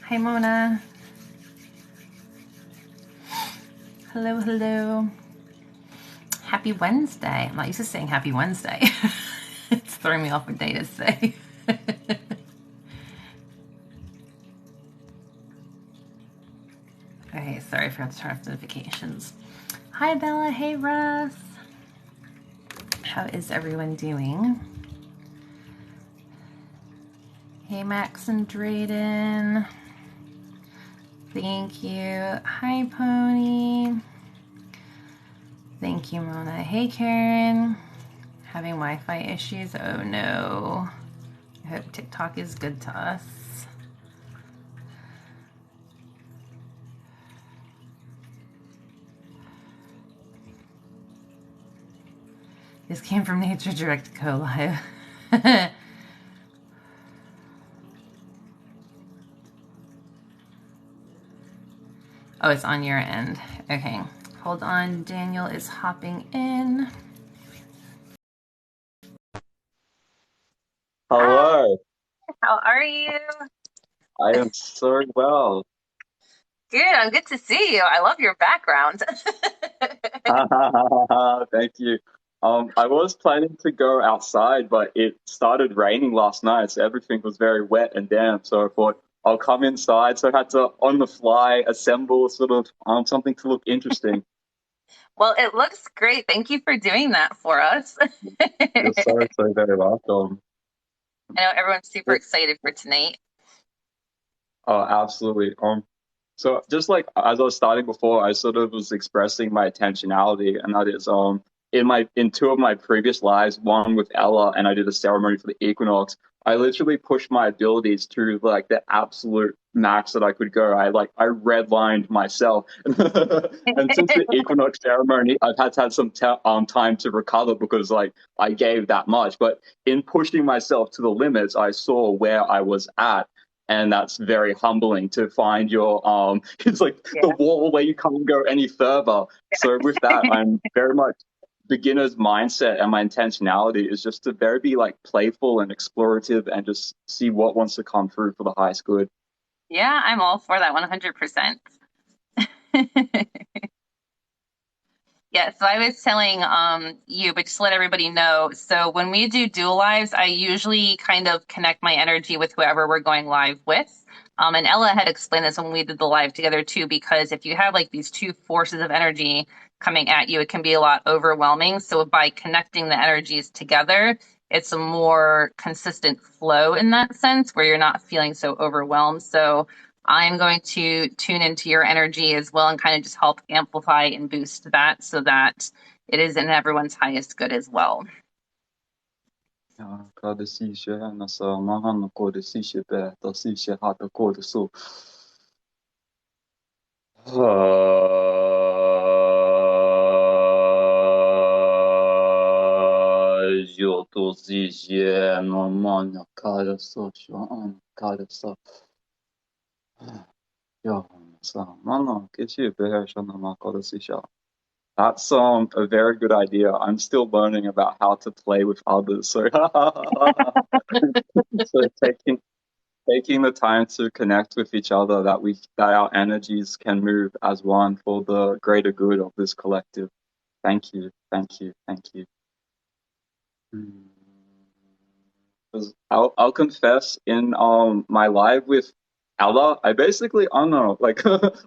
Hi, Mona. Hello, hello. Happy Wednesday. I'm not used to saying happy Wednesday. It's throwing me off what day to say. Okay, sorry, I forgot to turn off notifications. Hi, Bella. Hey, Russ. How is everyone doing? Hey, Max and Drayden. Thank you. Hi, Pony. Thank you, Mona. Hey, Karen. Having Wi-Fi issues? Oh no. I hope TikTok is good to us. This came from Nature Direct Co Live. Oh, it's on your end. Okay. Hold on. Daniel is hopping in. Hi. Hello, How are you? I am so well. Good. I'm good to see you. I love your background. Thank you. I was planning to go outside, but it started raining last night, so everything was very wet and damp. So I thought I'll come inside. So I had to, on the fly, assemble sort of something to look interesting. Well, it looks great. Thank you for doing that for us. You're so, I so very welcome. know everyone's super excited for tonight. Oh, absolutely. So just like as I was starting before, I sort of was expressing my intentionality, and that is in two of my previous lives, one with Ella, and I did a ceremony for the equinox. I literally pushed my abilities to like the absolute max that I could go. I redlined myself, and since the equinox ceremony, I've had to have some time to recover because like I gave that much. But in pushing myself to the limits, I saw where I was at, and that's very humbling to find your it's like the Yeah. wall where you can't go any further. So with that, I'm very much beginner's mindset, and my intentionality is just to very be like playful and explorative and just see what wants to come through for the highest good. Yeah, I'm all for that 100%. Yeah, so I was telling you, but just to let everybody know. So when we do dual lives, I usually kind of connect my energy with whoever we're going live with. And Ella had explained this when we did the live together too, because if you have like these two forces of energy coming at you, it can be a lot overwhelming. So by connecting the energies together, it's a more consistent flow in that sense where you're not feeling so overwhelmed. So I'm going to tune into your energy as well and kind of just help amplify and boost that so that it is in everyone's highest good as well. 啊，搞的是学那是马上能过的是学呗，都是一些好的过的数。Eu tô dizendo, mano, cara, só chama, cara, só. Yeah, so, mano, get you a bear, shana, cara, sisha. That's a very good idea. I'm still learning about how to play with others. So, so taking the time to connect with each other, that our energies can move as one for the greater good of this collective. Thank you, thank you, thank you. 'Cause I'll confess in my live with Ella, I basically I don't know, like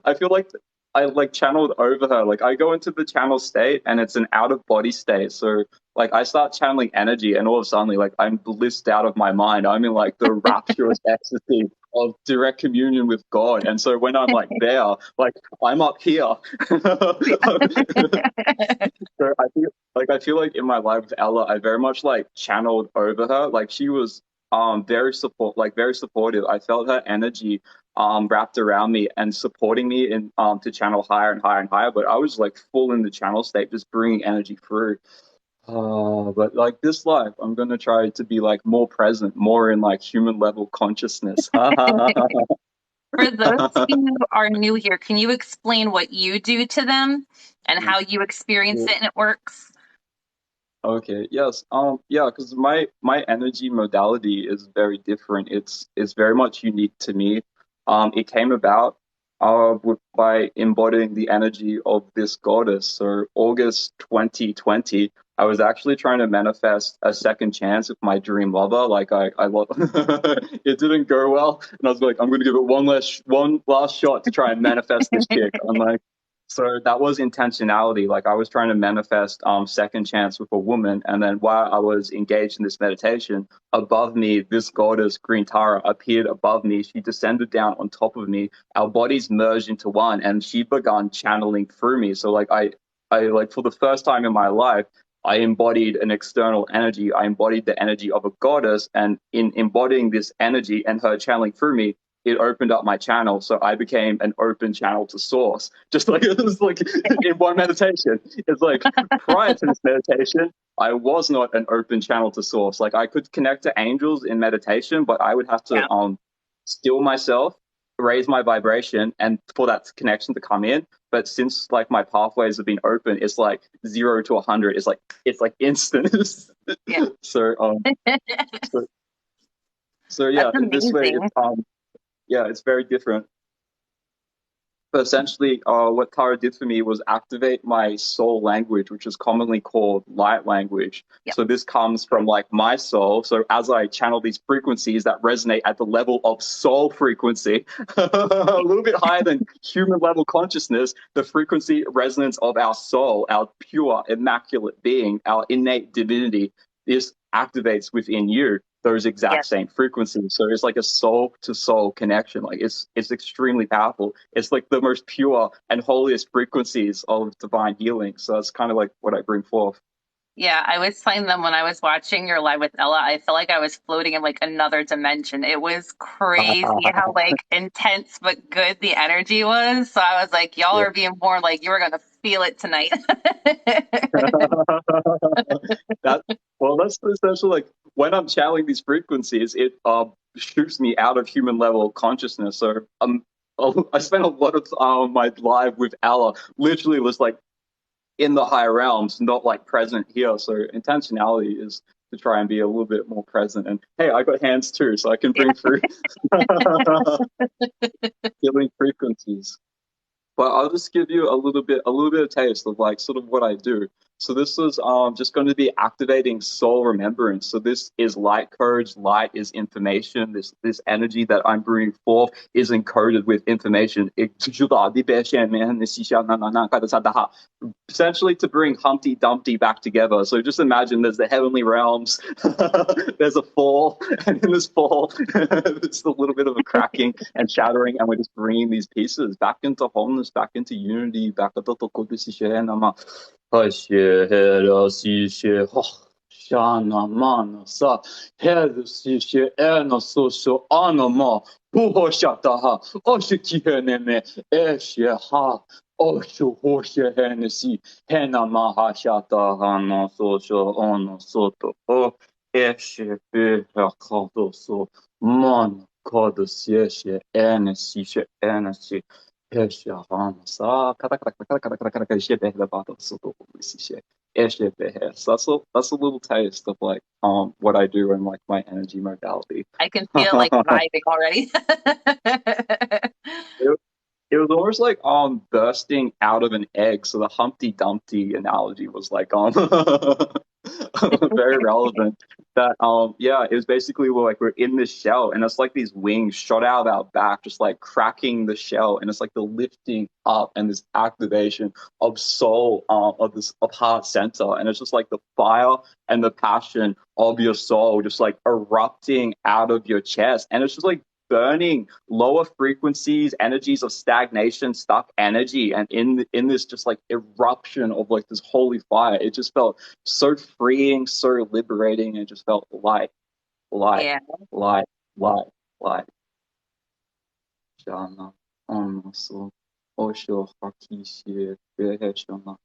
I feel like I like channeled over her. Like I go into the channel state and it's an out of body state. So like I start channeling energy and all of a sudden like I'm blissed out of my mind. I'm in like the rapturous ecstasy of direct communion with God. And so when I'm like there, like I'm up here. So I feel like in my life with Ella, I very much like channeled over her. Like she was very supportive. I felt her energy wrapped around me and supporting me in to channel higher and higher and higher. But I was like full in the channel state, just bringing energy through. But like this life, I'm gonna try to be like more present, more in like human level consciousness. For those who are new here, can you explain what you do to them and how you experience it and it works? Okay, yes. Yeah, because my energy modality is very different. It's very much unique to me. it came about by embodying the energy of this goddess. So August 2020, I was actually trying to manifest a second chance with my dream lover. Like it didn't go well, and I was like, I'm going to give it one last shot to try and manifest this chick. I'm like, so that was intentionality. Like I was trying to manifest second chance with a woman, and then while I was engaged in this meditation, above me, this goddess Green Tara appeared above me. She descended down on top of me. Our bodies merged into one, and she began channeling through me. So like I like for the first time in my life, I embodied an external energy. I embodied the energy of a goddess, and in embodying this energy and her channeling through me, it opened up my channel. So I became an open channel to source. Just like it was like in one meditation. It's like prior to this meditation, I was not an open channel to source. Like I could connect to angels in meditation, but I would have to Yeah. still myself, raise my vibration, and for that connection to come in. But since like my pathways have been open, it's like 0 to 100. It's like instant. Yeah. so so, so yeah, That's in this way, amazing. yeah, it's very different. But essentially, what Tara did for me was activate my soul language, which is commonly called light language. Yeah. So this comes from like my soul. So as I channel these frequencies that resonate at the level of soul frequency, a little bit higher than human level consciousness, the frequency resonance of our soul, our pure, immaculate being, our innate divinity, this activates within you those Yes. exact same frequencies. So it's like a soul to soul connection. Like it's extremely powerful. It's like the most pure and holiest frequencies of divine healing. So that's kind of like what I bring forth. Yeah, I was telling them when I was watching your live with Ella, I felt like I was floating in like another dimension. It was crazy how like intense but good the energy was. So I was like, y'all Yeah. are being born like you were gonna feel it tonight. that that's essentially like when I'm channeling these frequencies, it shoots me out of human level consciousness. So I spent a lot of my life with Allah literally was like in the higher realms, not like present here. So intentionality is to try and be a little bit more present. And hey, I got hands too, so I can Yeah, bring through healing frequencies. But I'll just give you a little bit of taste of like sort of what I do. So this is just going to be activating soul remembrance. So this is light codes. Light is information. This energy that I'm bringing forth is encoded with information. Essentially to bring Humpty Dumpty back together. So just imagine there's the heavenly realms, there's a fall, and in this fall, it's a little bit of a cracking and shattering, and we're just bringing these pieces back into wholeness, back into unity, back into the Shana mana sa helu si she ena so so anama buho shataha oshikihene me eshe ha oshu hoshe henesi hena maha shata hana so so ono soto o eshe be hakado so man kodo si she enesi she enesi eshe hana sa kata kata kata kata kata kata kata she be the bottom soto si she Airship bear. So that's a little taste of like what I do in like my energy modality. I can feel like vibing already. it, it was almost like bursting out of an egg. So the Humpty Dumpty analogy was like very relevant. That yeah, it was basically like we're in this shell and it's like these wings shot out of our back, just like cracking the shell, and it's like the lifting up and this activation of soul of this of heart center, and it's just like the fire and the passion of your soul just like erupting out of your chest, and it's just like burning lower frequencies, energies of stagnation, stuck energy, and in this just like eruption of like this holy fire, it just felt so freeing, so liberating, and it just felt light, light, Yeah, light, light, light. Shana, so, osho, hakishi, behe, shana.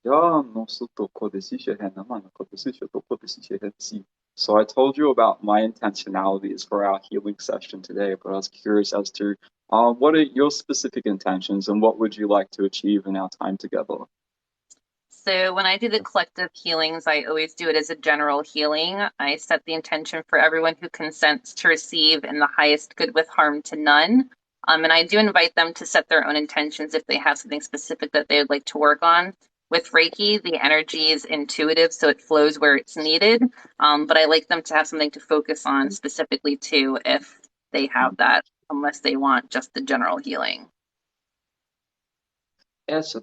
Yeah, no, so to kodesisha hena mana kodesisha to kodesisha hetsi. So I told you about my intentionalities for our healing session today, but I was curious as to what are your specific intentions and what would you like to achieve in our time together? So when I do the collective healings, I always do it as a general healing. I set the intention for everyone who consents to receive in the highest good with harm to none. And I do invite them to set their own intentions if they have something specific that they would like to work on. With Reiki, the energy is intuitive, so it flows where it's needed. But I like them to have something to focus on specifically too if they have that, unless they want just the general healing. That's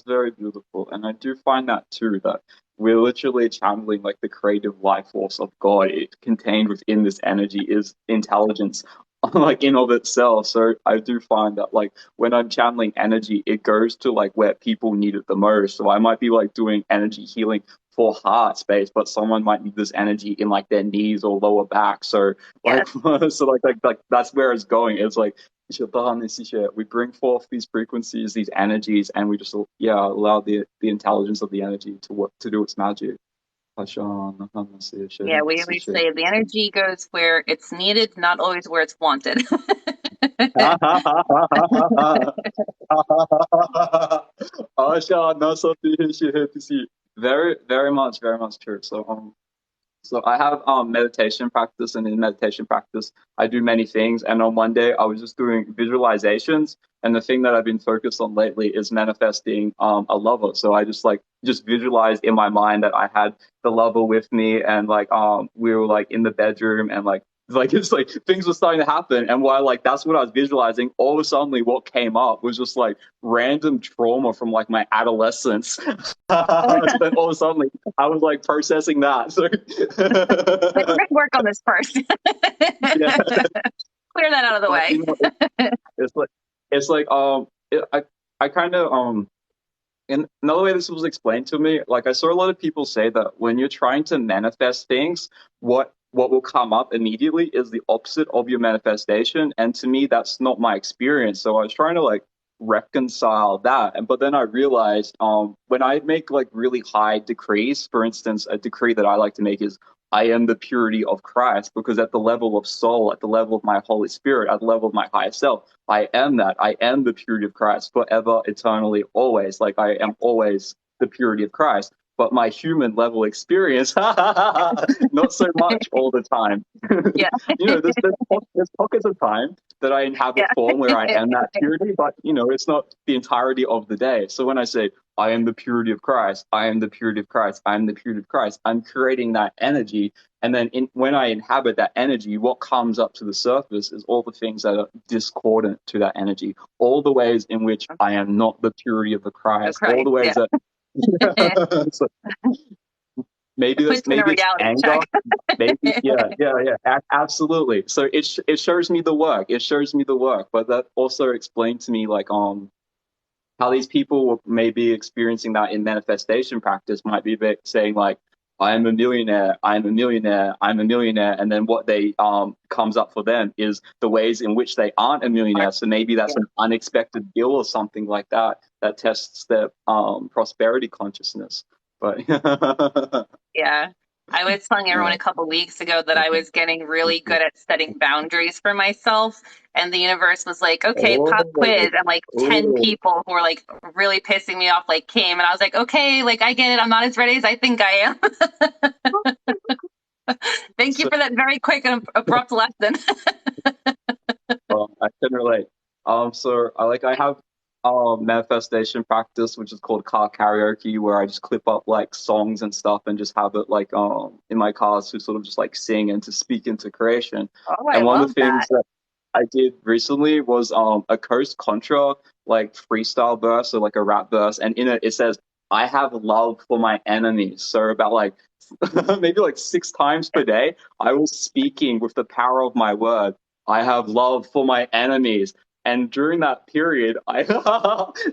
very beautiful. And I do find that too, that we're literally channeling like the creative life force of God. It contained within this energy is intelligence, like in of itself. So I do find that like when I'm channeling energy, it goes to like where people need it the most. So I might be like doing energy healing for heart space, but someone might need this energy in like their knees or lower back. So like Yes. so like that's where it's going. It's like we bring forth these frequencies, these energies, and we just allow the intelligence of the energy to work to do its magic. Yeah, we always say the energy goes where it's needed, not always where it's wanted. Very, very much true. So I have meditation practice, and in meditation practice, I do many things. And on one day, I was just doing visualizations, and the thing that I've been focused on lately is manifesting a lover. So I just visualized in my mind that I had the lover with me, and like we were like in the bedroom, and like it's like things were starting to happen. And while like that's what I was visualizing, all of a sudden what came up was just like random trauma from like my adolescence. Oh, So then all of a sudden I was like processing that. So like we're going to work on this first. yeah, Clear that out of the but way. it's like I kind of and another way this was explained to me, like I saw a lot of people say that when you're trying to manifest things, what will come up immediately is the opposite of your manifestation. And to me, that's not my experience. So I was trying to like reconcile that. And but then I realized when I make like really high decrees, for instance, a decree that I like to make is I am the purity of Christ, because at the level of soul, at the level of my Holy Spirit, at the level of my higher self, I am that. I am the purity of Christ forever, eternally, always. Like I am always the purity of Christ. But my human level experience, not so much all the time. Yeah. There's pockets of time that I inhabit Yeah. form where I am that purity, but it's not the entirety of the day. So when I say I am the purity of Christ, I am the purity of Christ, I am the purity of Christ, I'm creating that energy. And then when I inhabit that energy, what comes up to the surface is all the things that are discordant to that energy, all the ways in which I am not the purity of the Oh, Christ, all the Christ. ways Yeah. that so It puts you in a maybe it's reality anger, check. maybe absolutely. So it shows me the work. It shows me the work, but that also explained to me like how these people may be experiencing that in manifestation practice might be saying like I'm a millionaire, I'm a millionaire, I'm a millionaire, and then what they comes up for them is the ways in which they aren't a millionaire. So maybe that's Yeah. an unexpected bill or something like that that tests their prosperity consciousness. But Yeah. I was telling everyone yeah. a couple weeks ago that I was getting really good at setting boundaries for myself. And the universe was like, okay, Oh, pop quiz. And like 10 oh. people who were like really pissing me off like came. And I was like, okay, like I get it. I'm not as ready as I think I am. Thank you So for that very quick and abrupt lesson. I can relate. So I have manifestation practice, which is called car karaoke, where I just clip up like songs and stuff and just have it like in my cars to sort of just like sing and to speak into creation. Oh, I And one of love the that. things that I did recently was a Coast Contra like freestyle verse or like a rap verse, and in it it says, "I have love for my enemies." So about like maybe like 6 times per day, I was speaking with the power of my word. I have love for my enemies. And during that period, I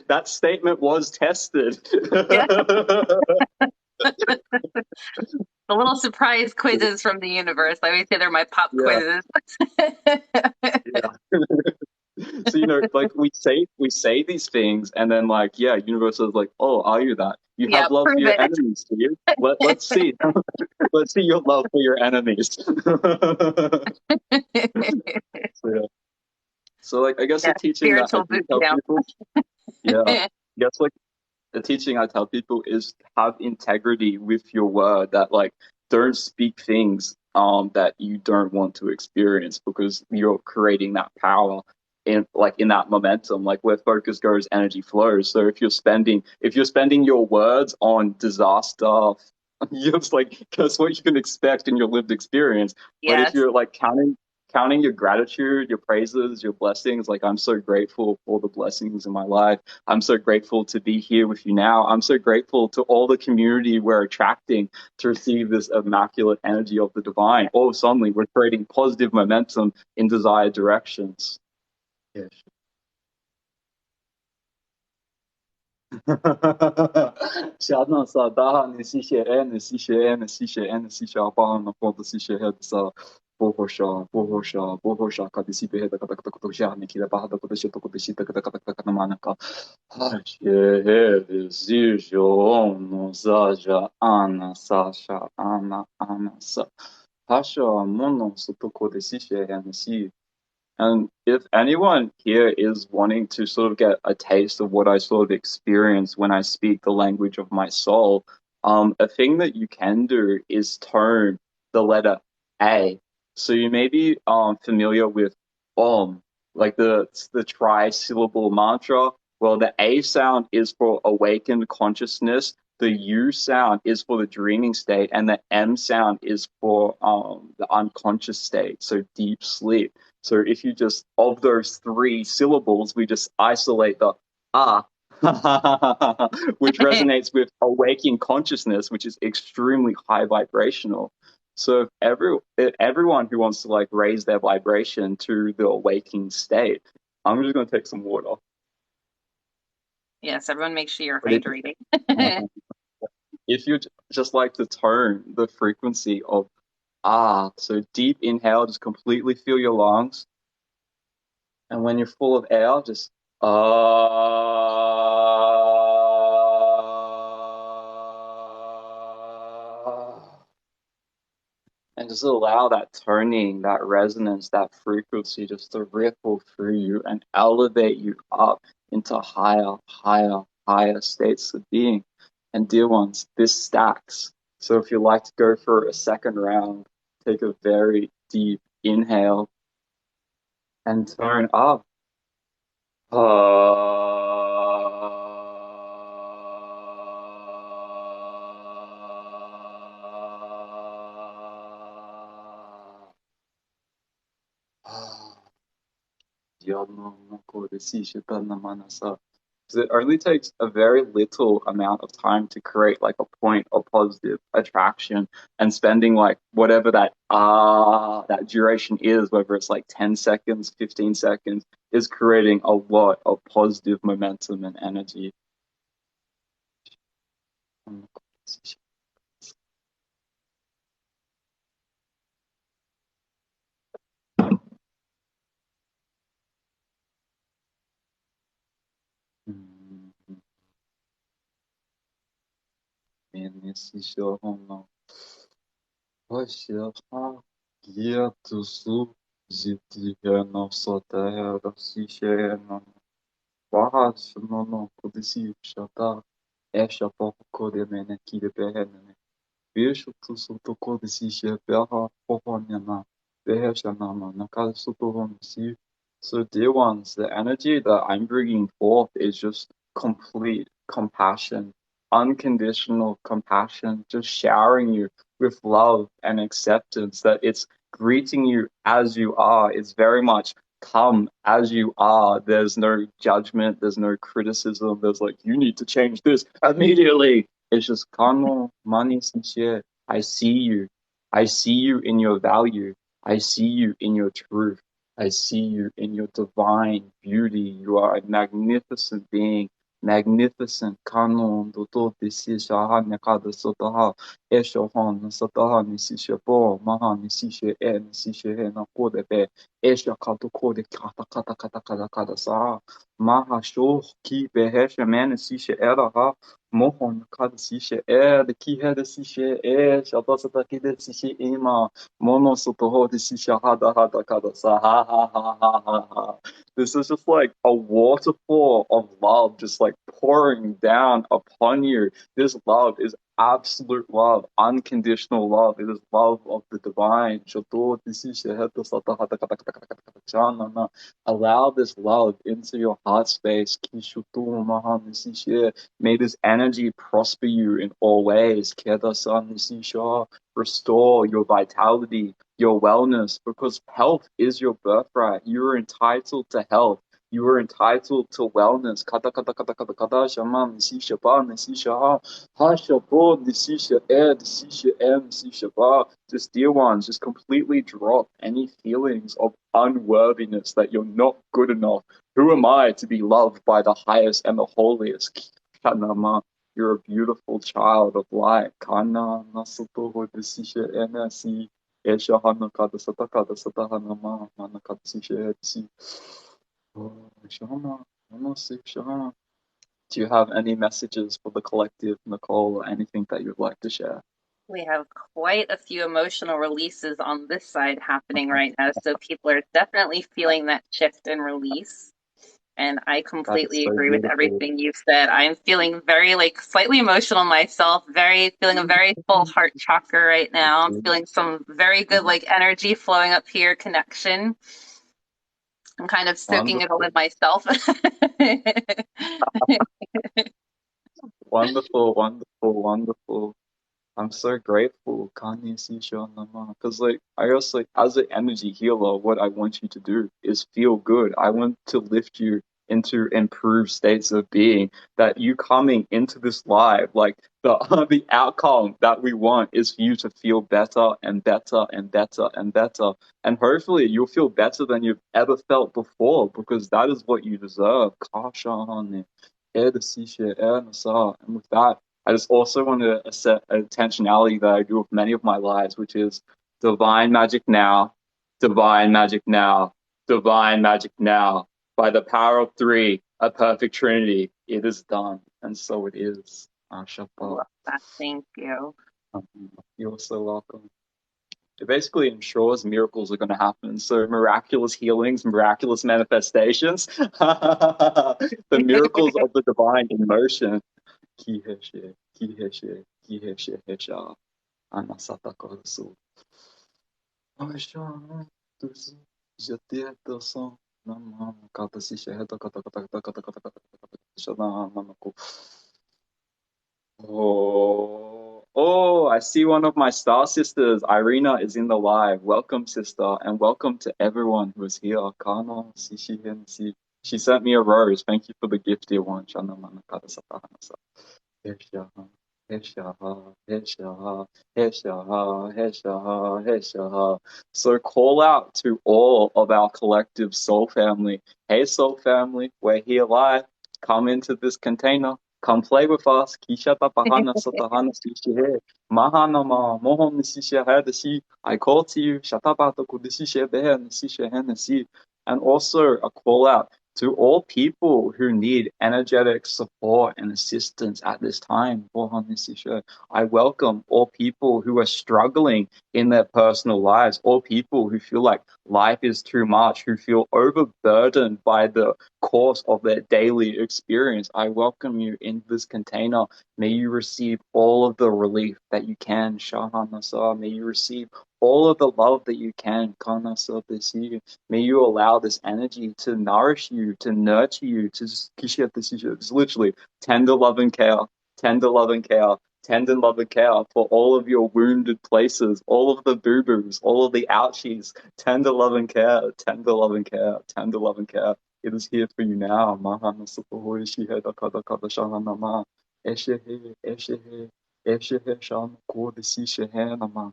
that statement was tested. Yeah. The little surprise quizzes from the universe. I always say they're my pop Yeah, quizzes. yeah. So like we say these things, and then like universe is like, oh, are you that? You Yeah, have love for prove your it. enemies, do you? Let's see. Let's see your love for your enemies. So, yeah. So like I guess Yeah, the teaching that I spiritual do boot tell camp. people, yeah, I guess like the teaching I tell people is have integrity with your word, that like don't speak things that you don't want to experience, because you're creating that power in that momentum. Like where focus goes, energy flows. So if you're spending your words on disaster, you're just like that's what you can expect in your lived experience. But if Yes. you're like counting your gratitude, your praises, your blessings, like I'm so grateful for the blessings in my life. I'm so grateful to be here with you now. I'm so grateful to all the community we're attracting to receive this immaculate energy of the divine. All of a sudden, we're creating positive momentum in desired directions. Yes. シャナサダハネシシェエネシシェエネシシャバーナポートシシェヘドサポホシャポホシャポホシャカディシベヘダカタカタカトシャネキラバハダコデシェトコデシタカタカタカタカナマナカハシエヘデシジョンノザジャアナサシャアナアナサハシャモノソトコデシシェヘネシア And if anyone here is wanting to sort of get a taste of what I sort of experience when I speak the language of my soul, a thing that you can do is tone the letter A. So you may be familiar with like the tri-syllable mantra. Well, the A sound is for awakened consciousness, the U sound is for the dreaming state, and the M sound is for the unconscious state, so deep sleep. So if you just, of those three syllables, we just isolate the ah, which resonates with awakening consciousness, which is extremely high vibrational. So if everyone who wants to like raise their vibration to the awakening state, I'm just going to take some water. Yes, everyone make sure you're But hydrating. if you just like to tone the frequency of ah, so deep inhale, just completely fill your lungs. And when you're full of air, just and just allow that toning, that resonance, that frequency just to ripple through you and elevate you up into higher, higher, higher states of being. And dear ones, this stacks. So if you like to go for a second round, take a very deep inhale and turn up. So it only takes a very little amount of time to create like a point of positive attraction, and spending like whatever that duration is, whether it's like 10 seconds, 15 seconds, is creating a lot of positive momentum and energy. So, dear ones, the energy that I'm bringing forth is just complete compassion, unconditional compassion, just showering you with love and acceptance, that it's greeting you as you are. It's very much come as you are. There's no judgment, there's no criticism, there's like, you need to change this immediately. It's just kano mani sincere. I see you. I see you in your value. I see you in your truth. I see you in your divine beauty. You are a magnificent being. Magnificent kanon dodo disi shaha nekada sotaha eshohon sataha nisishe bo maha nisishe nisishe he na kode be esha kato kode kata kata kata kata kata sa maha shoh ki behesha man nisishe era ha mohon kada sishe de ki he de sishe shata sata ki de sishe ima mono soto ho de sishe hada hada kada sa ha ha ha ha ha ha. This is just like a waterfall of love just like pouring down upon you. This love is absolute love, unconditional love. It is love of the divine. Allow this love into your heart space. May this energy prosper you in all ways. Restore your vitality, your wellness, because health is your birthright. You are entitled to health. You are entitled to wellness. Kata kata kata kata kata shama nisisha ba nisisha ha ha shabo nisisha nisisha nisisha ba. Just dear ones, just completely drop any feelings of unworthiness that you're not good enough. Who am I to be loved by the highest and the holiest? Shanama. You're a beautiful child of light. Kana nasuto nisisha nasi. Eshahana kada sata kada sata hanama mana kada si. Oh, Shahana, honestly, Shahana. Do you have any messages for the collective, Nicole, or anything that you'd like to share? We have quite a few emotional releases on this side happening right now, so people are definitely feeling that shift and release. And I That is completely so agree with beautiful. everything you've said. I'm feeling very, like, slightly emotional myself, feeling a very full heart chakra right now. I'm feeling some very good, like, energy flowing up here, connection. I'm kind of soaking it all Wonderful, in myself. wonderful, wonderful, wonderful. I'm so grateful, Kanye Sisha Nama. Because like I also like as an energy healer, what I want you to do is feel good. I want to lift you into improved states of being. That you coming into this live, like the the outcome that we want is for you to feel better and better and better and better. And hopefully you'll feel better than you've ever felt before, because that is what you deserve. Kasha Hane. And with that. I just also want to set a intentionality that I do with many of my lives, which is divine magic now, divine magic now, divine magic now. By the power of three, a perfect trinity, it is done. And so it is. Ashapa. Love that. Thank you. You're so welcome. It basically ensures miracles are going to happen. So miraculous healings, miraculous manifestations, the miracles of the divine in motion. Kiheshe, kiheshe, kiheshe, hesha, anasata kosu. Aisha, tusu, jete toso, nama, kata si sheheta, kata kata kata kata kata kata kata shana, manako. Oh, I see one of my star sisters. Irina is in the live. Welcome, sister, and welcome to everyone who is here. Kana, si, si. She sent me a rose. Thank you for the gift, dear one. Shana, manakata, sata, hanasa. Heshaha, Heshaha, Heshaha, Heshaha, Heshaha, Heshaha. So call out to all of our collective soul family. Hey, soul family, we're here live. Come into this container. Come play with us. Kishata pahana satahana sishihe. Mahana ma mohon nisishihe desi. I call to you. Shatabata kudisishe behe nisishihe nisi. And also a call out to all people who need energetic support and assistance at this time. I welcome all people who are struggling in their personal lives, all people who feel like life is too much, who feel overburdened by the course of their daily experience. I welcome you in this container. May you receive all of the relief that you can. May you receive all of the love that you can. May you allow this energy to nourish you, to nurture you, to just it's literally tender love and care, tender love and care, tender love and care for all of your wounded places, all of the boo-boos, all of the ouchies, tender love and care, tender love and care, tender love and care. It is here for you now. Mahana supohoi shihe dakada kada shahana ma. Eshehe, eshehe, eshehe shana ko desi shehe nama.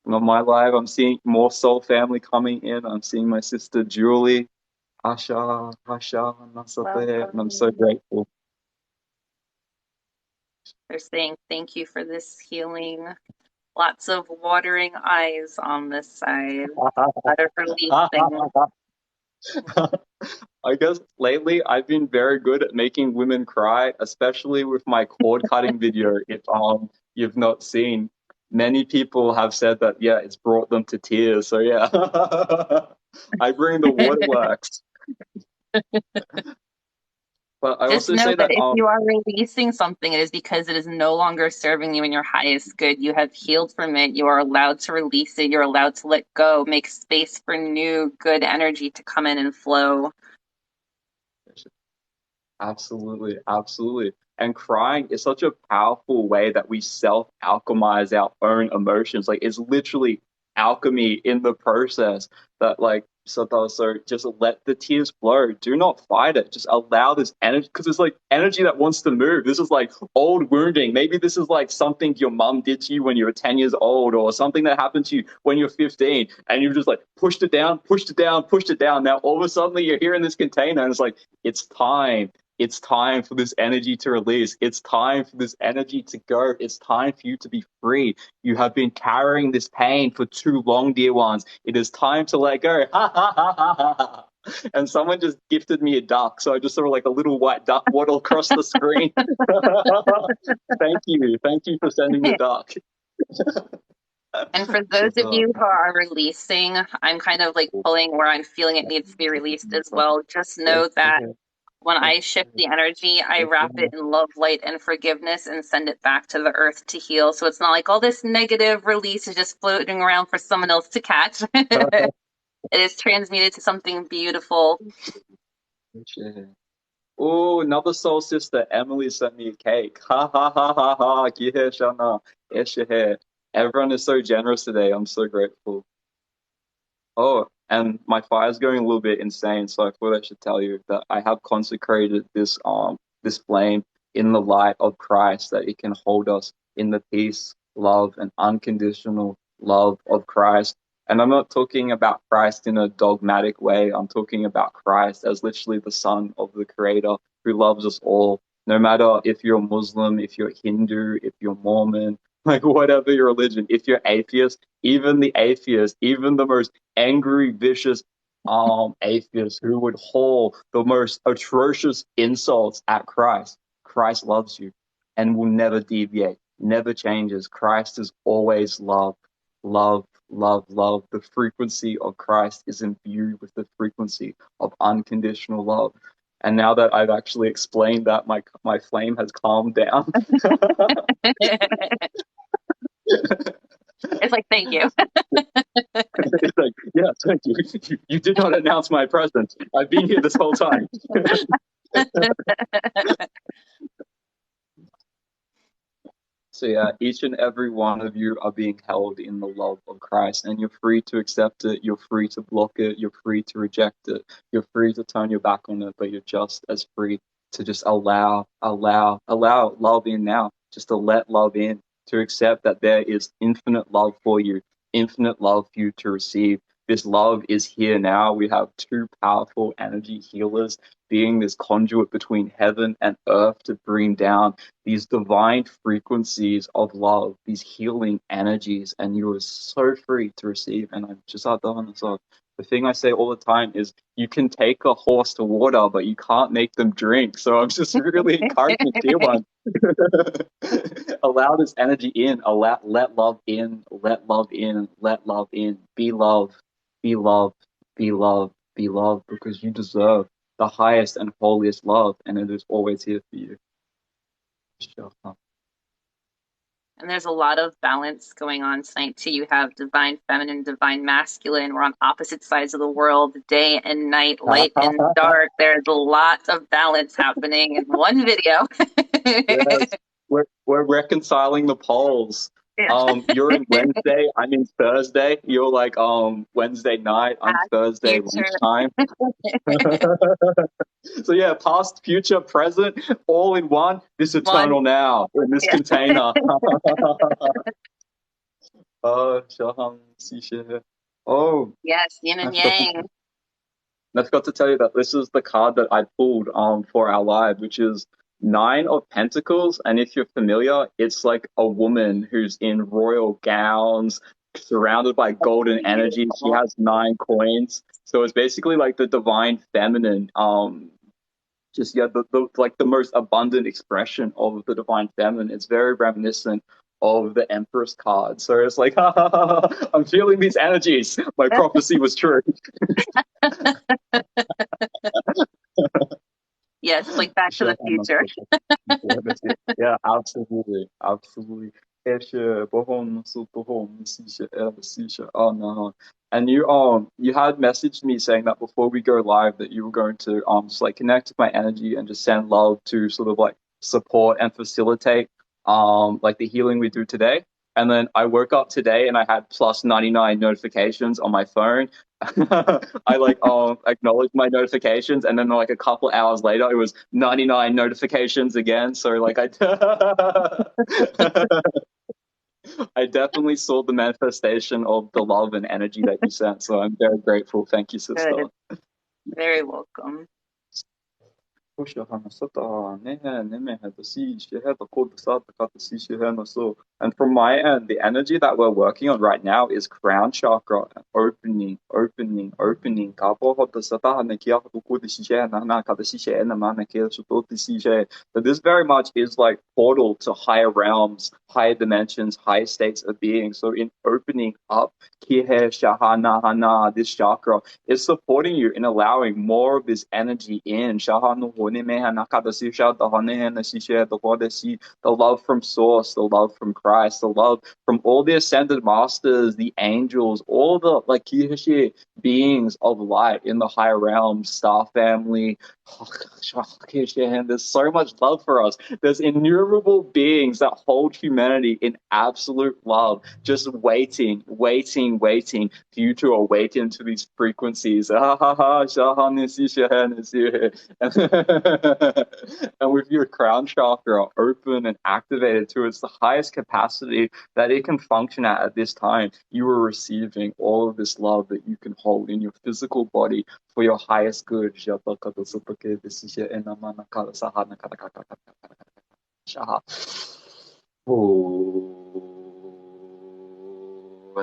On my live, I'm seeing more soul family coming in. I'm seeing my sister Julie, Asha, Asha, Nasate, and I'm so Welcome. grateful. They're saying thank you for this healing. Lots of watering eyes on this side. A lot of releasing. I guess lately I've been very good at making women cry, especially with my cord cutting video. If you've not seen, many people have said that yeah, it's brought them to tears. So yeah, I bring the waterworks. But I Just also know say that that if you are releasing something, it is because it is no longer serving you in your highest good. You have healed from it. You are allowed to release it. You're allowed to let go, make space for new good energy to come in and flow. absolutely, absolutely. And crying is such a powerful way that we self-alchemize our own emotions. Like it's literally alchemy in the process that so just let the tears flow. Do not fight it. Just allow this energy because it's like energy that wants to move. This is like old wounding. Maybe this is like something your mum did to you when you were 10 years old or something that happened to you when you're 15 and you just like pushed it down, pushed it down, pushed it down. Now all of a sudden you're here in this container and it's like it's time. It's time for this energy to release. It's time for this energy to go. It's time for you to be free. You have been carrying this pain for too long, dear ones. It is time to let go. Ha ha ha ha ha. Ha. And someone just gifted me a duck. So I just saw like a little white duck waddle across the screen. Thank you. Thank you for sending the duck. And for those Shut of up. you who are releasing, I'm kind of like pulling where I'm feeling it needs to be released as well. Just know that when I shift the energy, I wrap it in love, light, and forgiveness and send it back to the earth to heal. So it's not like all this negative release is just floating around for someone else to catch. It is transmuted to something beautiful. Oh, another soul sister. Emily sent me a cake. Ha ha ha ha ha. Gihe shana. Eshehe. Everyone is so generous today. I'm so grateful. Oh, and my fire's going a little bit insane, so I thought I should tell you that I have consecrated this flame in the light of Christ, that it can hold us in the peace, love, and unconditional love of Christ. And I'm not talking about Christ in a dogmatic way. I'm talking about Christ as literally the Son of the Creator who loves us all, no matter if you're Muslim, if you're Hindu, if you're Mormon, like whatever your religion, if you're atheist, even the atheist, even the most angry, vicious atheist who would haul the most atrocious insults at Christ. Christ loves you and will never deviate, never changes. Christ is always love, love, love, love. The frequency of Christ is imbued with the frequency of unconditional love. And now that I've actually explained that, my flame has calmed down. It's like, thank you. It's like, yeah, thank you. You did not announce my presence. I've been here this whole time. So yeah, each and every one of you are being held in the love of Christ, and you're free to accept it, you're free to block it, you're free to reject it, you're free to turn your back on it, but you're just as free to just allow love in now, just to let love in, to accept that there is infinite love for you, infinite love for you to receive. This love is here now. We have two powerful energy healers being this conduit between heaven and earth to bring down these divine frequencies of love, these healing energies, and you are so free to receive. And I'm just out on this. The thing I say all the time is you can take a horse to water, but you can't make them drink. So I'm just really encouraging dear one. Allow this energy in. Let love in. Let love in. Let love in. Be love. Be love. Be love. Be love because you deserve the highest and holiest love, and it is always here for you. Sure. And there's a lot of balance going on tonight too. You have divine feminine, divine masculine. We're on opposite sides of the world, day and night, light and dark. There's a lot of balance happening in one video. Yes, we're reconciling the poles. Yeah. You're in Wednesday, I'm in Thursday. You're like Wednesday night, I'm Past, Thursday future. lunchtime. So yeah, past, future, present, all in one. This One. eternal now in this Yeah. container. Oh, Shaham Sisha. Oh, Yes, yin I and forgot to yang. I forgot to tell you that this is the card that I pulled for our live, which is Nine of Pentacles. And if you're familiar, it's like a woman who's in royal gowns, surrounded by golden energy. She Beautiful. has nine coins. So it's basically like the divine feminine, just yeah, the like the most abundant expression of the divine feminine. It's very reminiscent of the Empress card. So it's like, ha, ha, ha, ha, I'm feeling these energies. My prophecy was true. Yes, like Back to the Future. Yeah, absolutely, absolutely. Oh no. And you had messaged me saying that before we go live that you were going to just like connect with my energy and just send love to sort of like support and facilitate like the healing we do today. And then I woke up today and I had plus 99 notifications on my phone. I like acknowledged my notifications, and then like a couple hours later, it was 99 notifications again. So like I, I definitely saw the manifestation of the love and energy that you sent. So I'm very grateful. Thank you, sister. Good. Very welcome. And from my end, the energy that we're working on right now is crown chakra opening, opening, opening. So this very much is like portal to higher realms, higher dimensions, higher states of being. So in opening up this chakra, is supporting you in allowing more of this energy in. The love from Source, the love from Christ, the love from all the ascended masters, the angels, all the like beings of light in the higher realms, star family. There's so much love for us. There's innumerable beings that hold humanity in absolute love, just waiting, waiting, waiting for you to awaken to these frequencies. And with your crown chakra open and activated to its the highest capacity that it can function at this time, you are receiving all of this love that you can hold in your physical body for your highest good.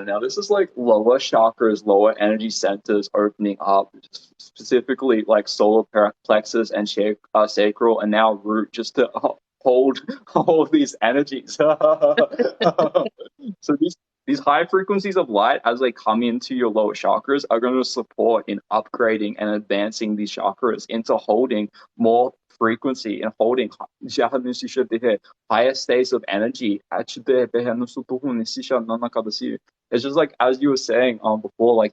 Now this is like lower chakras, lower energy centers opening up, specifically like solar plexus and sacral, and now root, just to hold all these energies. So these high frequencies of light, as they come into your lower chakras, are going to support in upgrading and advancing these chakras into holding more frequency and holding higher states of energy. It's just like as you were saying before, like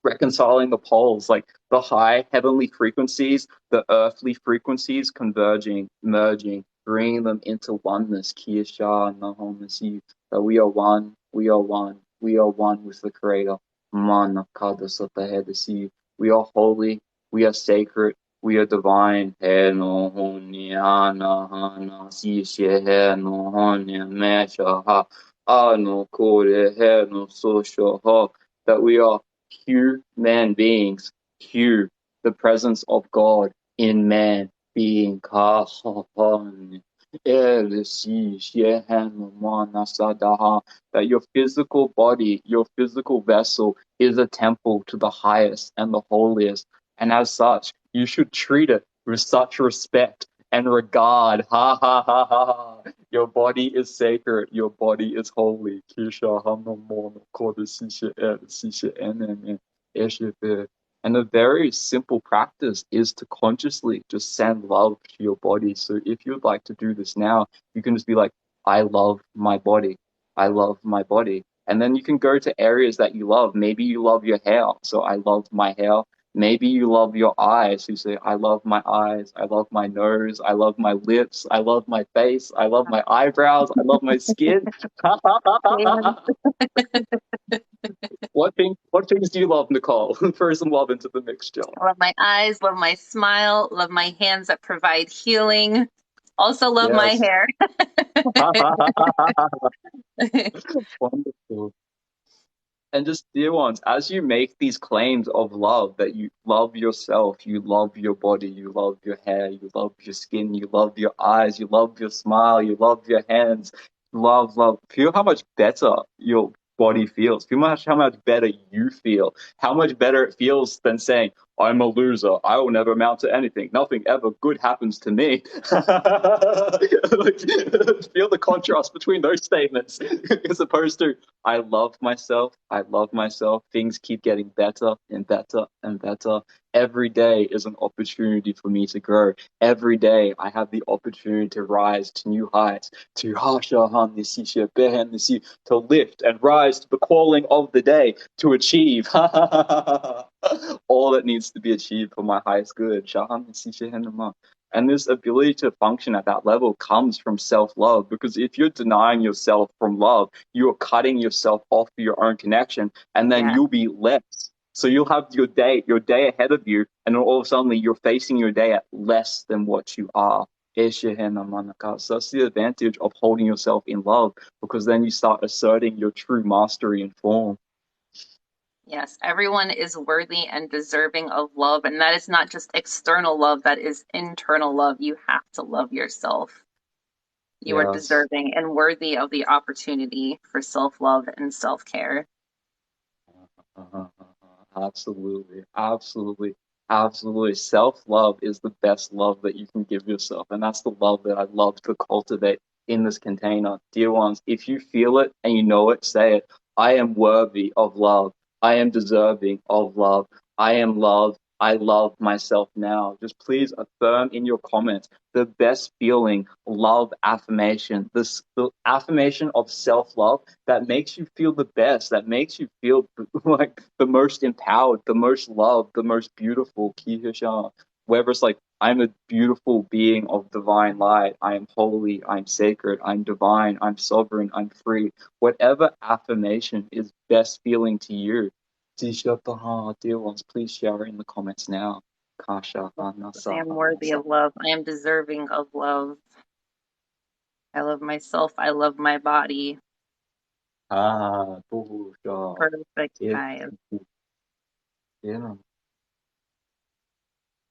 reconciling the poles, like the high heavenly frequencies, the earthly frequencies converging, merging, bringing them into oneness. Kiyasha Nahomasi, that we are one, we are one, we are one with the Creator. Mana Kadasatahedasi. We are holy, we are sacred, we are divine. He no honiana hana si she he no honia mesha ha. Ano kore he no social ha. That we are human beings, Q, the presence of God in man being that your physical body, your physical vessel is a temple to the highest and the holiest. And as such, you should treat it with such respect and regard. Ha ha ha ha ha. Your body is sacred. Your body is holy. And a very simple practice is to consciously just send love to your body. So if you'd like to do this now, you can just be like, I love my body. I love my body. And then you can go to areas that you love. Maybe you love your hair. So I love my hair. Maybe you love your eyes. You say, I love my eyes. I love my nose. I love my lips. I love my face. I love my eyebrows. I love my skin. What things do you love, Nicole? Throw some love into the mixture. I love my eyes, love my smile, love my hands that provide healing. Also love my Yes. hair. Wonderful. And just dear ones, as you make these claims of love, that you love yourself, you love your body, you love your hair, you love your skin, you love your eyes, you love your smile, you love your hands, love, love. Feel how much better you'll body feels. Feel how much better you feel. How much better it feels than saying, I'm a loser. I will never amount to anything. Nothing ever good happens to me. Like, feel the contrast between those statements as opposed to, I love myself. I love myself. Things keep getting better and better and better. Every day is an opportunity for me to grow. Every day I have the opportunity to rise to new heights, to to lift and rise to the calling of the day, to achieve all that needs to be achieved for my highest good. And this ability to function at that level comes from self-love, because if you're denying yourself from love, you're cutting yourself off your own connection, and then Yeah. you'll be less. So you'll have your day ahead of you, and then all of a sudden you're facing your day at less than what you are. So that's the advantage of holding yourself in love, because then you start asserting your true mastery and form. Yes, everyone is worthy and deserving of love. And that is not just external love, that is internal love. You have to love yourself. You are Yes. deserving and worthy of the opportunity for self-love and self-care. Absolutely, absolutely, absolutely. Self-love is the best love that you can give yourself. And that's the love that I love to cultivate in this container. Dear ones, if you feel it and you know it, say it. I am worthy of love. I am deserving of love. I am loved. I love myself now. Just please affirm in your comments the best feeling, love affirmation, the affirmation of self-love that makes you feel the best, that makes you feel like the most empowered, the most loved, the most beautiful. Whether it's like, I'm a beautiful being of divine light, I am holy, I'm sacred, I'm divine, I'm sovereign, I'm free. Whatever affirmation is best feeling to you. Dear ones, please share it in the comments now. Kasha, I am worthy of love. I am deserving of love. I love myself. I love my body. Busha. Perfect, Yeah, guys. yeah.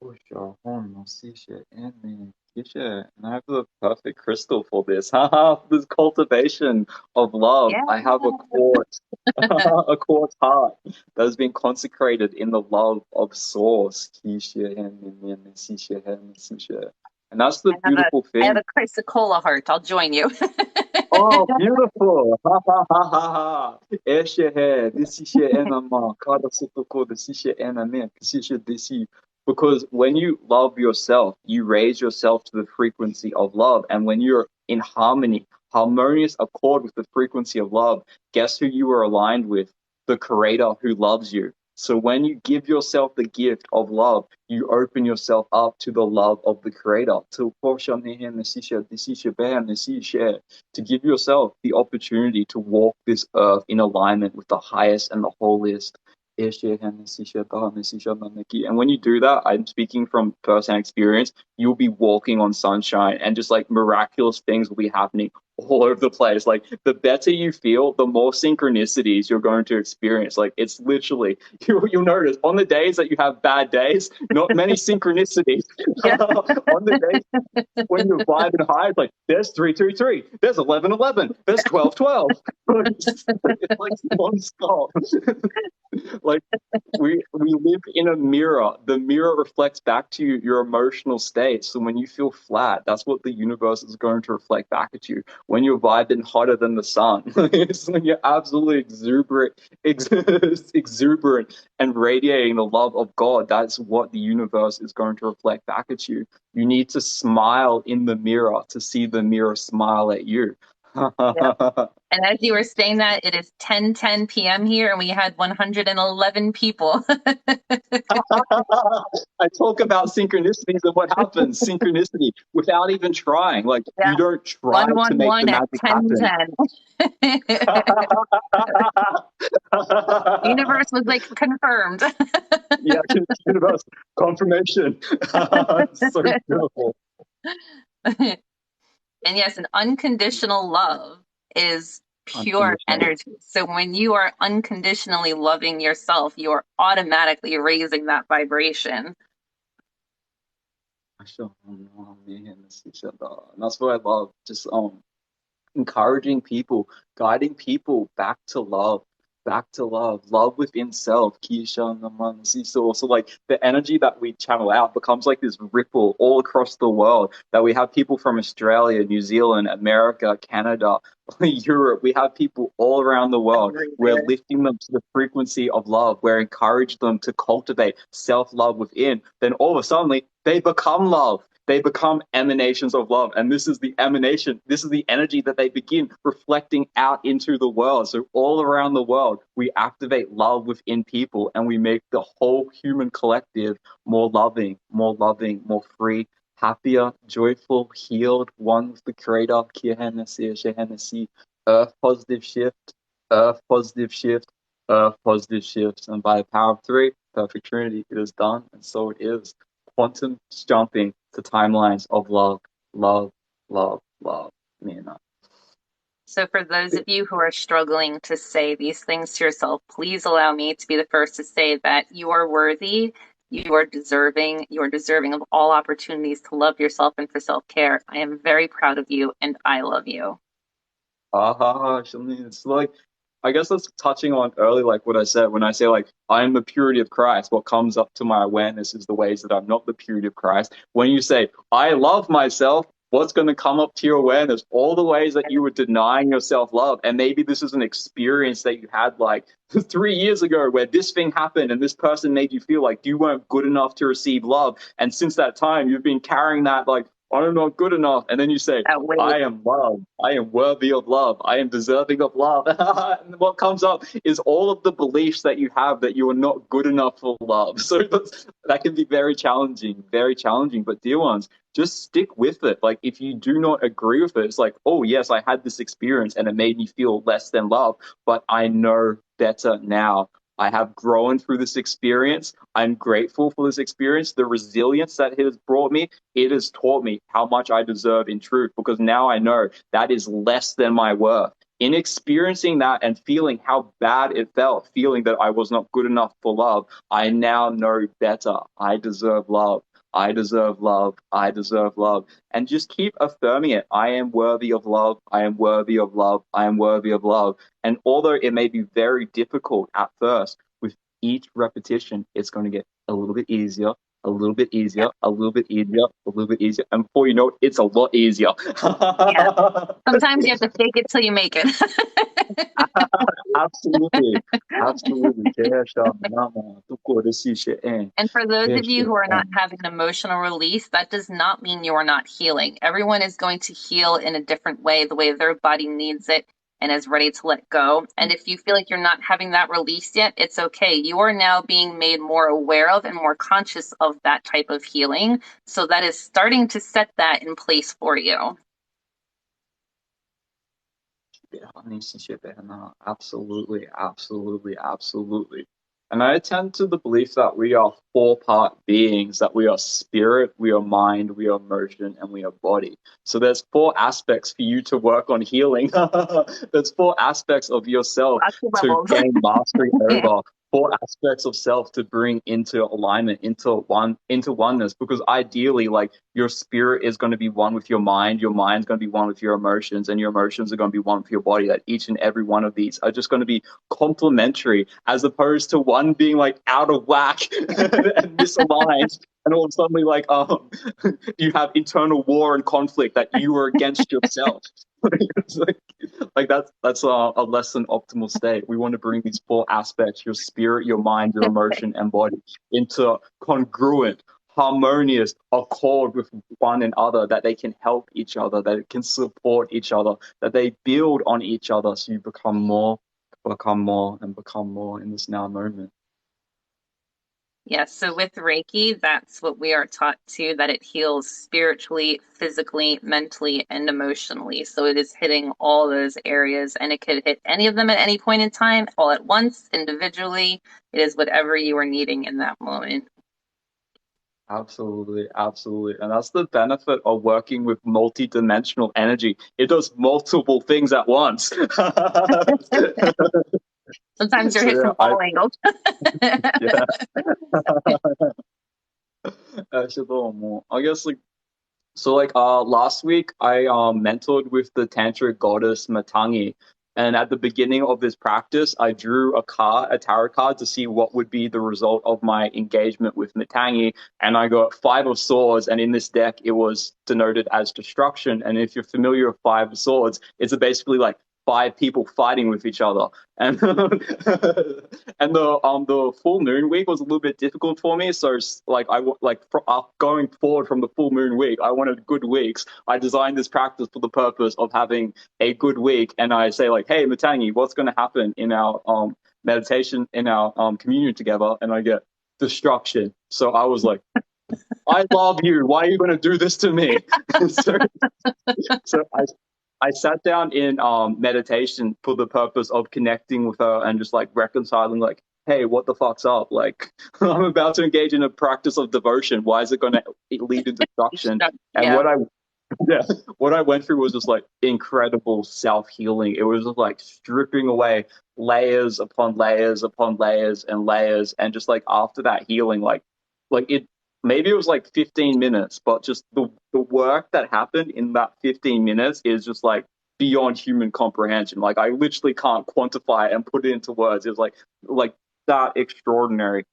Busha, Hono, Sisha, Anime, Kisha. And I have the perfect crystal for this. Haha, this cultivation of love. Yeah. I have a quartz, a quartz heart that has been consecrated in the love of Source. Kisha, Anime, Sisha, Anime, Sisha. And that's the I have a beautiful I have thing. a Chrysocolla heart. I'll join you. Oh, beautiful. Ha ha ha ha ha. Eshehe, desishe enama, kada sotoko, desishe ename, desishe desi. Because when you love yourself, you raise yourself to the frequency of love. And when you're in harmony, harmonious accord with the frequency of love, guess who you are aligned with? The creator who loves you. So when you give yourself the gift of love, you open yourself up to the love of the creator. To to give yourself the opportunity to walk this earth in alignment with the highest and the holiest. And when you do that, I'm speaking from first-hand experience, you'll be walking on sunshine, and just like miraculous things will be happening all over the place. Like, the better you feel, the more synchronicities you're going to experience. Like, it's literally, you'll notice on the days that you have bad days, not many synchronicities. Yeah. On the days when you're vibing high, it's like, there's 333, there's 1111, there's 1212. It's like non-stop. Like, we live in a mirror. The mirror reflects back to you your emotional state. So when you feel flat, that's what the universe is going to reflect back at you. When you're vibing hotter than the sun, it's when you're absolutely exuberant and radiating the love of God. That's what the universe is going to reflect back at you. You need to smile in the mirror to see the mirror smile at you. Yeah. And as you were saying that, it is 10:10 p.m. here, and we had 111 people. I talk about synchronicities and what happens, synchronicity, without even trying. Like, Yeah. you don't try to make the 111 at magic happen. 10:10. Universe was like confirmed. Yeah, universe confirmation. It's so beautiful. And yes, an unconditional love is pure Unconditional. energy. So when you are unconditionally loving yourself, you are automatically raising that vibration. And that's what I love. Just encouraging people, guiding people back to love within self. Kisha naman siso. So like the energy that we channel out becomes like this ripple all across the world. That we have people from Australia, New Zealand, America, Canada, Europe. We have people all around the world. We're Everywhere. lifting them to the frequency of love. We're encouraging them to cultivate self-love within. Then all of a sudden, they become love. They become emanations of love. And this is the emanation, this is the energy that they begin reflecting out into the world. So all around the world, we activate love within people and we make the whole human collective more loving, more free, happier, joyful, healed, one with the Creator. Earth positive shift, Earth positive shift, Earth positive shifts. And by the power of three, perfect Trinity, it is done, and so it is. Quantum jumping to timelines of love, love, love, love. Mina. So, for those of you who are struggling to say these things to yourself, please allow me to be the first to say that you are worthy, you are deserving of all opportunities to love yourself and for self care. I am very proud of you and I love you. Ah, Shalene, it's like, I guess that's touching on early, like what I said, when I say, like, I am the purity of Christ, what comes up to my awareness is the ways that I'm not the purity of Christ. When you say, I love myself, what's going to come up to your awareness? All the ways that you were denying yourself love. And maybe this is an experience that you had like 3 years ago where this thing happened and this person made you feel like you weren't good enough to receive love. And since that time, you've been carrying that, like, I'm not good enough. And then you say, That way. I am loved. I am worthy of love. I am deserving of love. And what comes up is all of the beliefs that you have that you are not good enough for love. So that can be very challenging, very challenging. But dear ones, just stick with it. Like if you do not agree with it, it's like, oh yes, I had this experience and it made me feel less than love, but I know better now. I have grown through this experience. I'm grateful for this experience, the resilience that it has brought me. It has taught me how much I deserve in truth because now I know that is less than my worth. In experiencing that and feeling how bad it felt, feeling that I was not good enough for love, I now know better. I deserve love. I deserve love. I deserve love. And just keep affirming it. I am worthy of love. I am worthy of love. I am worthy of love. And although it may be very difficult at first, with each repetition, it's going to get a little bit easier, a little bit easier, Yep. a little bit easier, a little bit easier. And before you know it, it's a lot easier. Yeah. Sometimes you have to fake it till you make it. Absolutely. Absolutely. And for those of you who are not having an emotional release, that does not mean you are not healing. Everyone is going to heal in a different way, the way their body needs it and is ready to let go. And if you feel like you're not having that release yet, it's okay. You are now being made more aware of and more conscious of that type of healing. So that is starting to set that in place for you. Absolutely, absolutely, absolutely. And I attend to the belief that we are four-part beings, that we are spirit, we are mind, we are emotion, and we are body. So there's four aspects for you to work on healing. There's four aspects of yourself Lots of to levels. gain mastery Yeah. over, four aspects of self to bring into alignment, into oneness. Because ideally, like your spirit is going to be one with your mind's going to be one with your emotions, and your emotions are going to be one with your body. That each and every one of these are just going to be complementary, as opposed to one being like out of whack and misaligned. And all of a sudden, you have internal war and conflict that you are against yourself. It's like that's a less than optimal state. We want to bring these four aspects, your spirit, your mind, your emotion, and body, into congruent, harmonious accord with one another, that they can help each other, that it can support each other, that they build on each other, so you become more, and become more in this now moment. Yes, so with Reiki, that's what we are taught too, that it heals spiritually, physically, mentally, and emotionally. So it is hitting all those areas, and it could hit any of them at any point in time, all at once, individually. It is whatever you are needing in that moment. Absolutely, absolutely. And that's the benefit of working with multi-dimensional energy. It does multiple things at once. Sometimes you're So hit yeah, from all angles. yeah. Actually, I guess like So like last week I mentored with the tantric goddess Matangi. And at the beginning of this practice, I drew a tarot card to see what would be the result of my engagement with Matangi. And I got five of swords, and in this deck it was denoted as destruction. And if you're familiar with five of swords, it's basically like five people fighting with each other. And and the full moon week was a little bit difficult for me. So like going forward from the full moon week, I wanted good weeks. I designed this practice for the purpose of having a good week, and I say like, "Hey, Matangi, what's going to happen in our meditation in our communion together?" And I get destruction. So I was like, "I love you. Why are you going to do this to me?" so, so I sat down in meditation for the purpose of connecting with her and just like reconciling, like, hey, what the fuck's up? Like, I'm about to engage in a practice of devotion. Why is it going to lead to destruction? And Yeah. yeah, what I went through was just like incredible self healing. It was just like stripping away layers upon layers upon layers and layers, and just like after that healing, like it maybe it was like 15 minutes, but just the work that happened in that 15 minutes is just like beyond human comprehension. Like I literally can't quantify it and put it into words. It was like that extraordinary.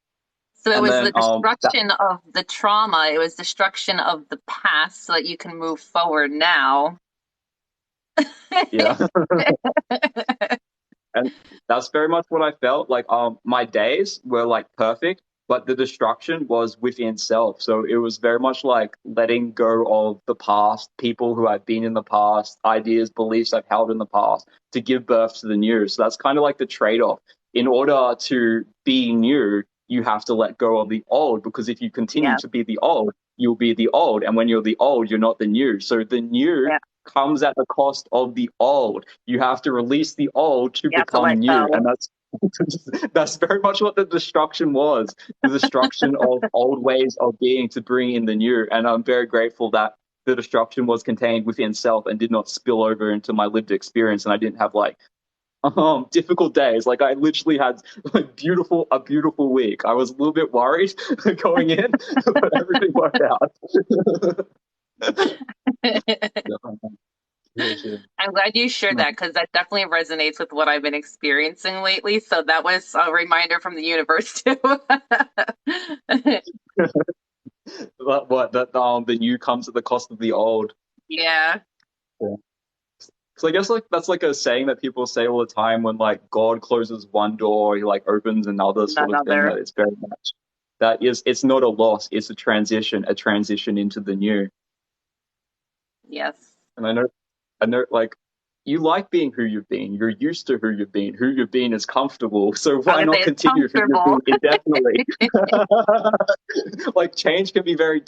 So it And was then the destruction of the trauma, it was destruction of the past so that you can move forward now. yeah. And that's very much what I felt. Like my days were like perfect, but the destruction was within self. So it was very much like letting go of the past, people who I've been in the past, ideas, beliefs I've held in the past to give birth to the new. So that's kind of like the trade-off. In order to be new, you have to let go of the old, because if you continue Yeah, to be the old, you'll be the old. And when you're the old, you're not the new. So the new yeah. comes at the cost of the old. You have to release the old to You have to become let new, go. and that's very much what the destruction was. The destruction of old ways of being to bring in the new. And I'm very grateful that the destruction was contained within self and did not spill over into my lived experience, and I didn't have like difficult days. Like I literally had like a beautiful week. I was a little bit worried going in, but everything worked out. I'm glad you shared that because that definitely resonates with what I've been experiencing lately. So that was a reminder from the universe too. What that the new comes at the cost of the old. Yeah, Yeah. So I guess like that's like a saying that people say all the time when like God closes one door, he like opens another sort of thing. another. That it's very much that is it's not a loss, it's a transition into the new. Yes. And I know like you like being who you've been. You're used to who you've been. Who you've been is comfortable. So I why was not gonna say it's continue who you've comfortable. been indefinitely? Like change can be very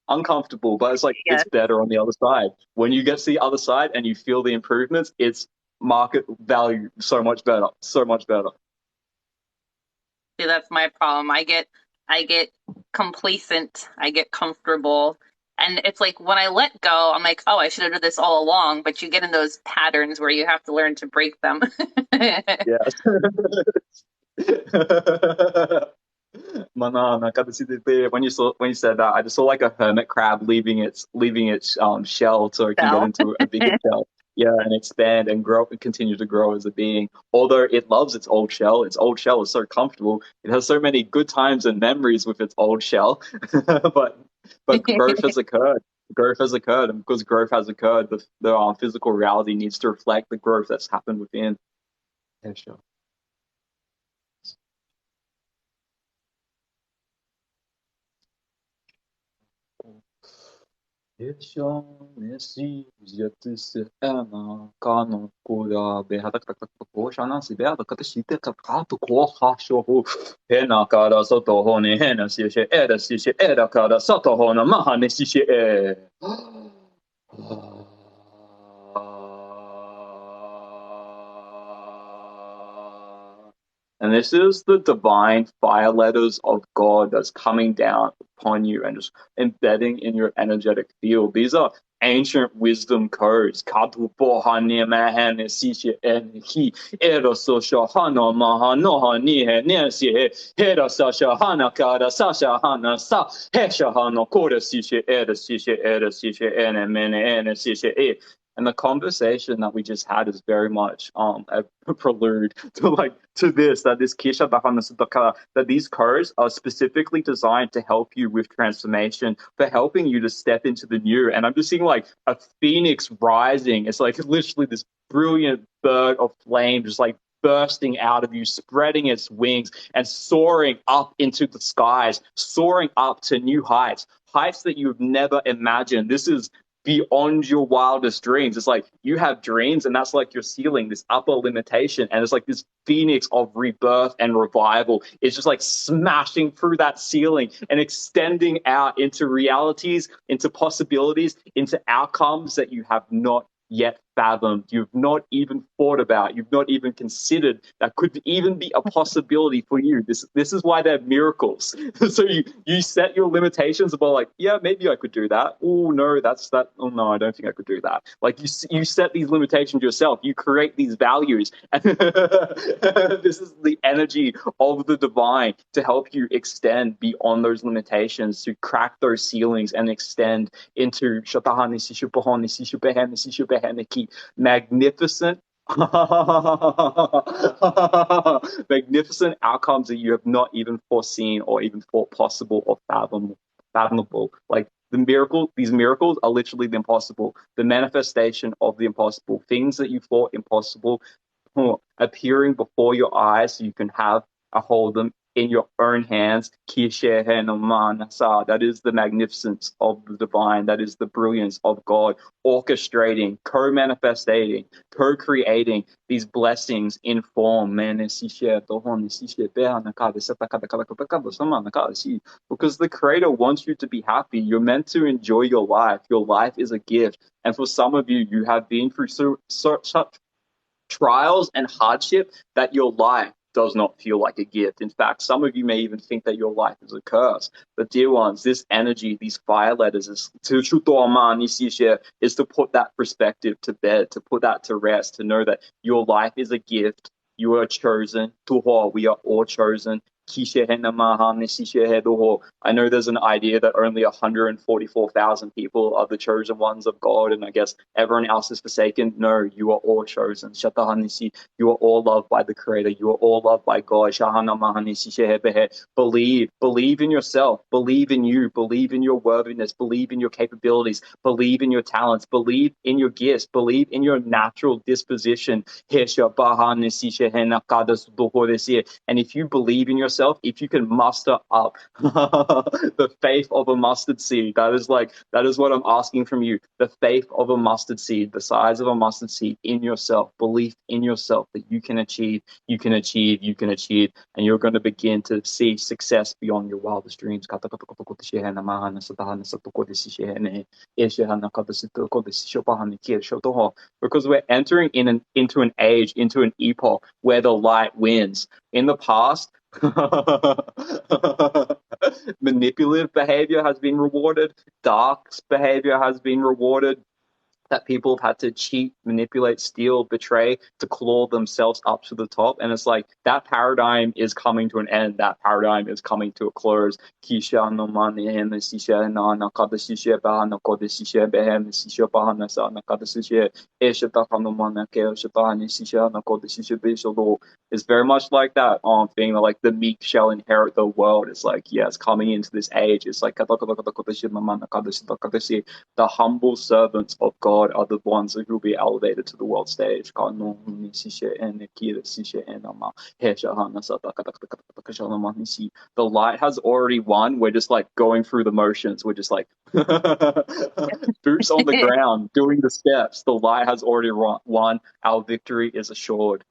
uncomfortable, but it's like it's Yes. better on the other side. When you get to the other side and you feel the improvements, it's market value so much better, so much better. See, that's my problem. I get complacent. I get comfortable. And it's like when I let go, I'm like, oh, I should have done this all along. But you get in those patterns where you have to learn to break them. Yes. When you said that, I just saw like a hermit crab leaving its shell so it can get So, into a bigger shell. Yeah, and expand and grow and continue to grow as a being. Although it loves its old shell is so comfortable. It has so many good times and memories with its old shell. but but growth has occurred. Growth has occurred, and because growth has occurred, the physical reality needs to reflect the growth that's happened within. Yeah, sure. でしょねし、やつせえな、かのこら、べはたかたかこしゃなしべはたかたしてかかとこはしょほ、へなからそとほねへなししえだししえだからそとほなまはねししえ。And this is the divine fire letters of God that's coming down upon you and just embedding in your energetic field. These are ancient wisdom codes. Era Sosha Hana Maha Noha Nihe Nancy Hera Sasha Hana Kada Sasha Hana Sa Hesha Hana Koda Sisha Era Sisha Ena Mene Ena Sisha E. And the conversation that we just had is very much a prelude to this, that this Kisha Bahana Sutaka, that these codes are specifically designed to help you with transformation, for helping you to step into the new. And I'm just seeing like a phoenix rising. It's like literally this brilliant bird of flame just like bursting out of you, spreading its wings and soaring up into the skies, soaring up to new heights, heights that you've never imagined. This is beyond your wildest dreams. It's like you have dreams, and that's like your ceiling, this upper limitation. And it's like this phoenix of rebirth and revival. It's just like smashing through that ceiling and extending out into realities, into possibilities, into outcomes that you have not yet fathomed, you've not even thought about, you've not even considered that could even be a possibility for you. This is why they're miracles. So you set your limitations about like, yeah, maybe I could do that. Oh no, that's that. Oh no, I don't think I could do that. Like you set these limitations yourself. You create these values. This is the energy of the divine to help you extend beyond those limitations, to crack those ceilings and extend into magnificent magnificent outcomes that you have not even foreseen or even thought possible or fathomable. Like these miracles are literally the impossible, the manifestation of the impossible, things that you thought impossible appearing before your eyes so you can have a hold them in your own hands. That is the magnificence of the divine. That is the brilliance of God orchestrating, co-manifesting, co-creating these blessings in form. Because the Creator wants you to be happy. You're meant to enjoy your life. Your life is a gift. And for some of you, you have been through such trials and hardship that your life does not feel like a gift. In fact, some of you may even think that your life is a curse. But dear ones, this energy, these fire letters is to put that perspective to bed, to put that to rest, to know that your life is a gift. You are chosen. We are all chosen. I know there's an idea that only 144,000 people are the chosen ones of God, and I guess everyone else is forsaken. No, you are all chosen. You are all loved by the Creator. You are all loved by God. Believe in yourself. Believe in you. Believe in your worthiness. Believe in your capabilities. Believe in your talents. Believe in your gifts. Believe in your natural disposition. And if you believe in yourself, if you can muster up the faith of a mustard seed, that is what I'm asking from you. The faith of a mustard seed, the size of a mustard seed in yourself, belief in yourself that you can achieve, you can achieve, you can achieve, and you're going to begin to see success beyond your wildest dreams. Because we're entering into an age, into an epoch where the light wins. In the past, manipulative behavior has been rewarded, dark behavior has been rewarded, that people have had to cheat, manipulate, steal, betray to claw themselves up to the top. And it's like that paradigm is coming to an end. That paradigm is coming to a close. It's very much like that thing that like the meek shall inherit the world. It's like, yeah, it's coming into this age. It's like the humble servants of God are the ones who will be elevated to the world stage. The light has already won. We're just like going through the motions. We're just like boots on the ground, doing the steps. The light has already won. Our victory is assured.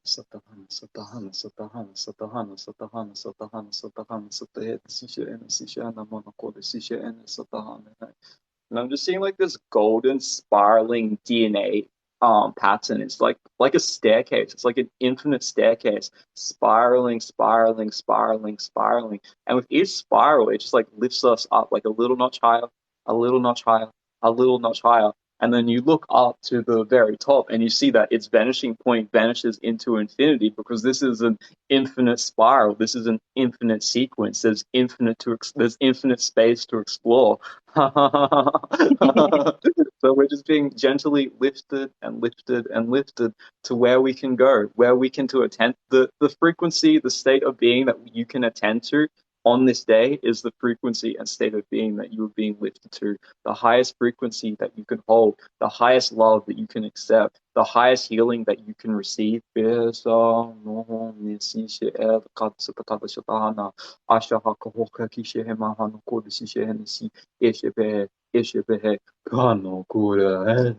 Satahana, Satahana, Satahana, Satahana, Satahana, Satahana, Satahana, Satahana, Sisha, and Sisha, and Monaco, the Sisha, and Satahana. And I'm just seeing like this golden spiraling DNA pattern. It's like a staircase. It's like an infinite staircase, spiraling, spiraling, spiraling, spiraling. And with each spiral, it just like lifts us up like a little notch higher, a little notch higher, a little notch higher. And then you look up to the very top and you see that its vanishing point vanishes into infinity because this is an infinite spiral. This is an infinite sequence. There's infinite space to explore. So we're just being gently lifted and lifted and lifted to where we can go, where we can to attend the frequency, the state of being that you can attend to on this day is the frequency and state of being that you are being lifted to, the highest frequency that you can hold, the highest love that you can accept, the highest healing that you can receive. Ishebe Kano Kura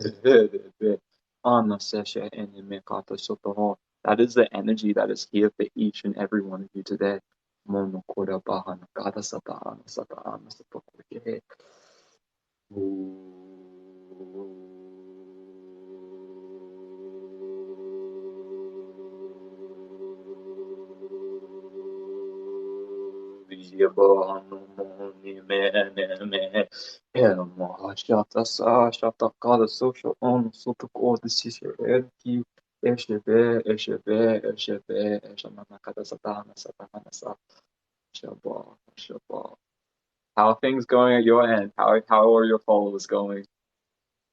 Anna Sesha Enime Kata Sotoho. That is the energy that is here for each and every one of you today. Mono Kura Bahana Kata Satahana Satahana Satoke. Social on Soto Erki How are things going at your end? How are your followers going?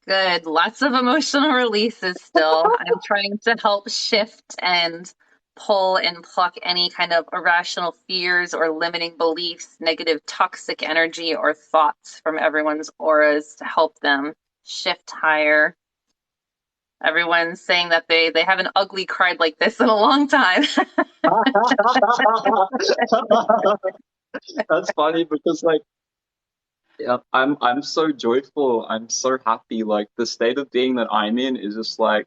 Good. Lots of emotional releases still. I'm trying to help shift and pull and pluck any kind of irrational fears or limiting beliefs, negative toxic energy or thoughts from everyone's auras to help them shift higher. Everyone's saying that they haven't ugly cried like this in a long time. That's funny because like yeah, I'm so joyful. I'm so happy. Like the state of being that I'm in is just like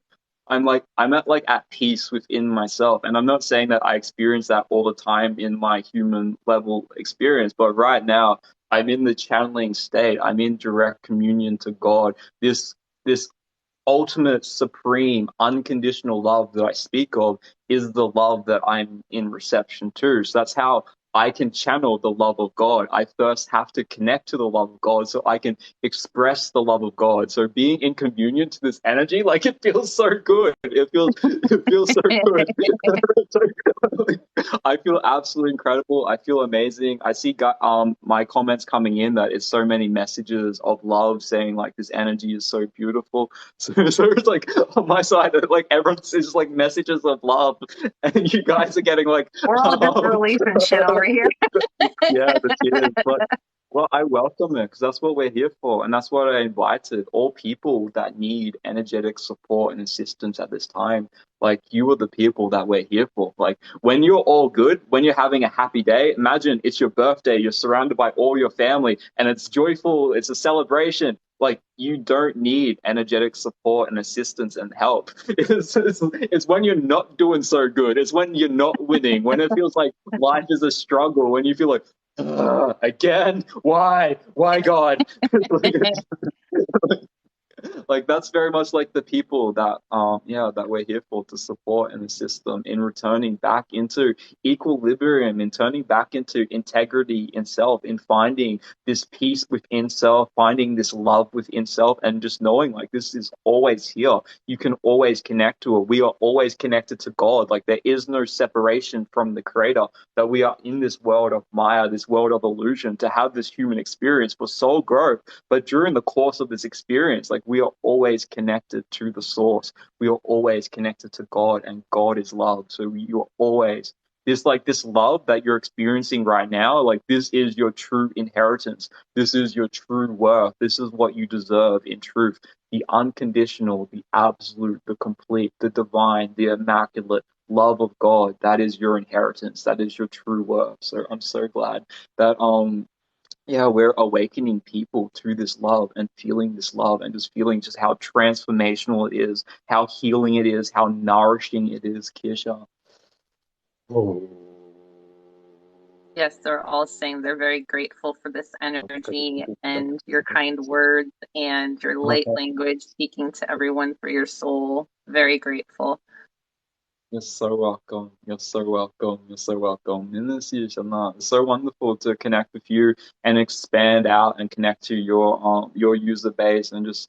I'm at peace within myself. And I'm not saying that I experience that all the time in my human level experience, but right now I'm in the channeling state. I'm in direct communion to God. This ultimate, supreme, unconditional love that I speak of is the love that I'm in reception to. So that's how I can channel the love of God. I first have to connect to the love of God so I can express the love of God. So being in communion to this energy, like it feels so good. It feels so good. I feel absolutely incredible. I feel amazing. I see my comments coming in that it's so many messages of love saying like this energy is so beautiful. So it's like on my side, like everyone's just like messages of love, and you guys are getting like, We're all just releasing shit over here. yeah, the tears. But well, I welcome it because that's what we're here for, and that's what I invited all people that need energetic support and assistance at this time. Like you are the people that we're here for. Like when you're all good, when you're having a happy day, imagine it's your birthday, you're surrounded by all your family, and it's joyful, it's a celebration. Like you don't need energetic support and assistance and help. It's when you're not doing so good. It's when you're not winning. When it feels like life is a struggle. When you feel like again, why God? Like that's very much like the people that that we're here for to support and assist them in returning back into equilibrium, in turning back into integrity in self, in finding this peace within self, finding this love within self, and just knowing like this is always here. You can always connect to it. We are always connected to God. Like there is no separation from the creator, that we are in this world of Maya, this world of illusion, to have this human experience for soul growth. But during the course of this experience, like we are always connected to the source. We are always connected to God, and God is love. So you are always this love that you're experiencing right now, like this is your true inheritance. This is your true worth. This is what you deserve in truth. The unconditional, the absolute, the complete, the divine, the immaculate love of God. That is your inheritance. That is your true worth. So I'm so glad that yeah, we're awakening people to this love and feeling this love and just feeling just how transformational it is, how healing it is, how nourishing it is, Kisha. Oh. Yes, they're all saying they're very grateful for this energy and your kind words and your light language speaking to everyone for your soul. Very grateful. You're so welcome. You're so welcome. You're so welcome. And this is it's so wonderful to connect with you and expand out and connect to your user base and just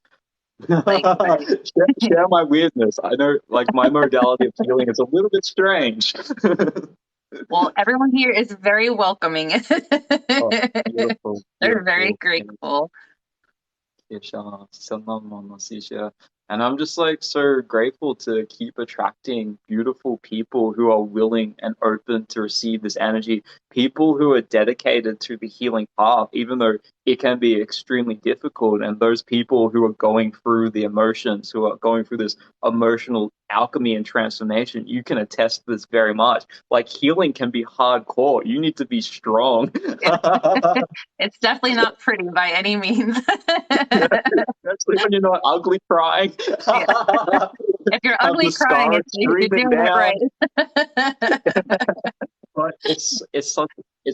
Likewise. share my weirdness. I know like my modality of healing is a little bit strange. Well, everyone here is very welcoming. Oh, beautiful, They're very beautiful. grateful. And I'm just like so grateful to keep attracting beautiful people who are willing and open to receive this energy, people who are dedicated to the healing path, even though it can be extremely difficult. And those people who are going through the emotions, who are going through this emotional alchemy and transformation, you can attest to this very much. Like healing can be hardcore. You need to be strong. It's definitely not pretty by any means. Especially when you're not ugly crying. Yeah. If you're Have the ugly crying, scars it's you're streaming doing it down. right. But it's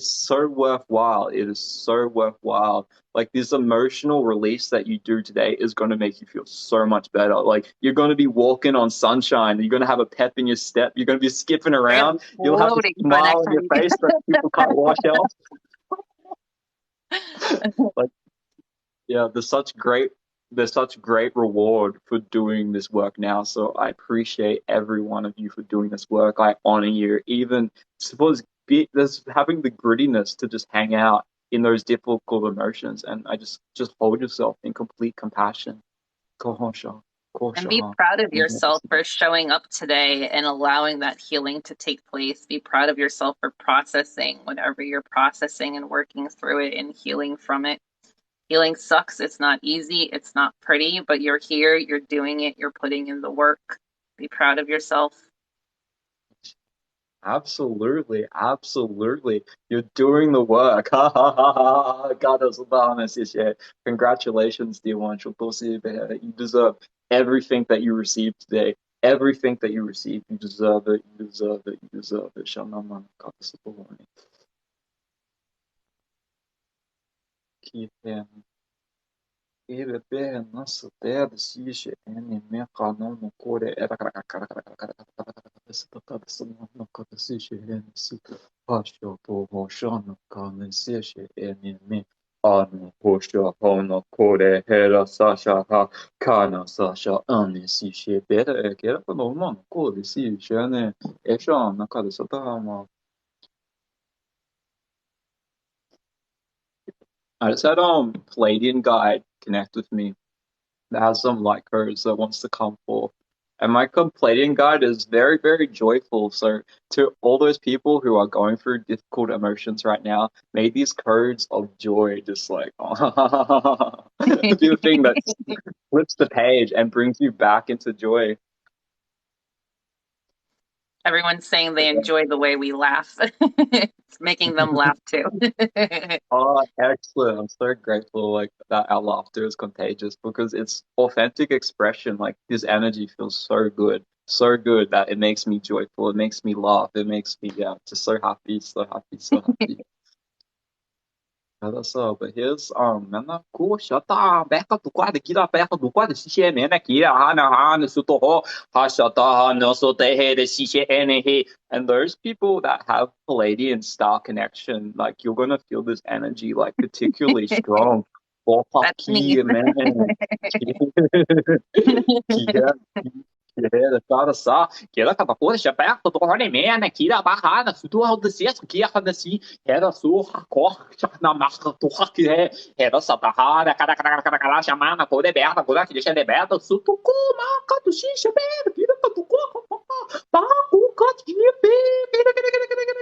so worthwhile. It is so worthwhile. Like this emotional release that you do today is going to make you feel so much better. Like you're going to be walking on sunshine. You're going to have a pep in your step. You're going to be skipping I am around. You'll have this floating by smile next on your week. face that people can't wash off. Like yeah, there's such great reward for doing this work now. So I appreciate every one of you for doing this work. I honor you. Even suppose there's having the grittiness to just hang out in those difficult emotions, and I just hold yourself in complete compassion. Kohosha, And be kosha. proud of yourself for showing up today and allowing that healing to take place. Be proud of yourself for processing whatever you're processing and working through it and healing from it. Healing sucks. It's not easy. It's not pretty, but you're here. You're doing it. You're putting in the work. Be proud of yourself. Absolutely, absolutely. You're doing the work. Ha ha ha ha. God, that's honest, shit. Congratulations, dear one. You deserve everything that you received today. Everything that you received. You deserve it. You deserve it. You deserve it. Shalom. God, this is the one. Keep him. Ele berra nossa terra, xixi, me canão no core, era cabeça tocada, no cada xixi, se acho por roxando, cane xixi, me ano, roxo, no core, era sacha, cana, sacha, ane, xixi, bera, que era para normal, no core, xixi, né, é só na cabeça tá. I just had Palladian guide connect with me that has some light codes that wants to come forth. And my Palladian guide is very, very joyful. So to all those people who are going through difficult emotions right now, may these codes of joy just like be the thing that flips the page and brings you back into joy. Everyone's saying they enjoy the way we laugh. It's making them laugh too. Oh, excellent. I'm so grateful like that our laughter is contagious because it's authentic expression. Like this energy feels so good. So good that it makes me joyful. It makes me laugh. It makes me yeah, just so happy, so happy, so happy. Olha só, but here's menna ko shata beka tu kwa de kira beka tu kwa de shishe menna kira ha na su to ho ha shata ha no so te he de shishe ene he. And those people that have Palladian star connection, like you're gonna feel this energy like particularly strong. Oh, That's me. fuck man. Yeah, yeah, cara sa, kira kata ko siya pa to ho ne me na kira ba ha na su to ho de siya kira ha na si era su ha ko na ma to ha ki he era sa ta ha na cara chama na ko de berta ko da que deixa de berta su to ko ma ka tu si siya be kira ka tu ko pa ko ka ti be kira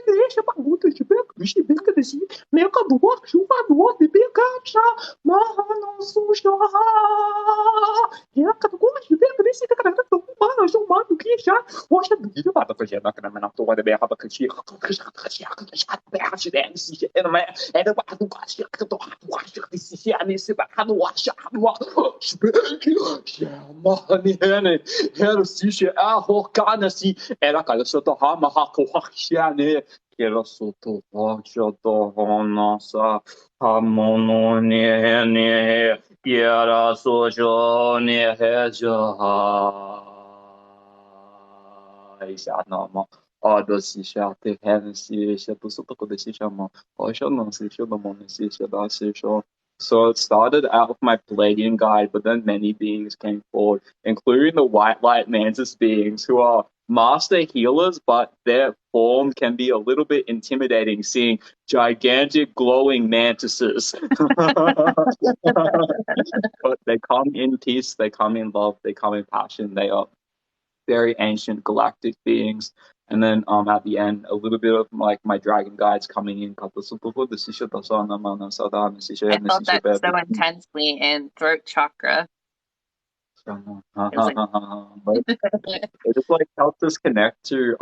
deixa ba ko tu si be bishi be ka de si me ka do chu pa do de be ka cha ma no su sha ha kira ka tu ko si be ka de si ka mais humano que já. Hoje é muito para fazer na cama na tua de berra para que era do quase que tô acho que se é nesse barrado acho mano era se a rocana se era cara só tô rama haco né que era só tô acho tô nossa amono ne Yara sojo ne heja下那么啊的西下对还能西下不是不够的西下吗？好像能西下的么能西下的西下。So it started out with my Palladian guide, but then many beings came forward, including the white light mantis beings, who are master healers, but their form can be a little bit intimidating, seeing gigantic glowing mantises. But they come in peace, they come in love, they come in passion. They are very ancient galactic beings. And then at the end, a little bit of like my dragon guides coming in. I felt that so intensely in throat chakra. It was like But it just like helps us connect to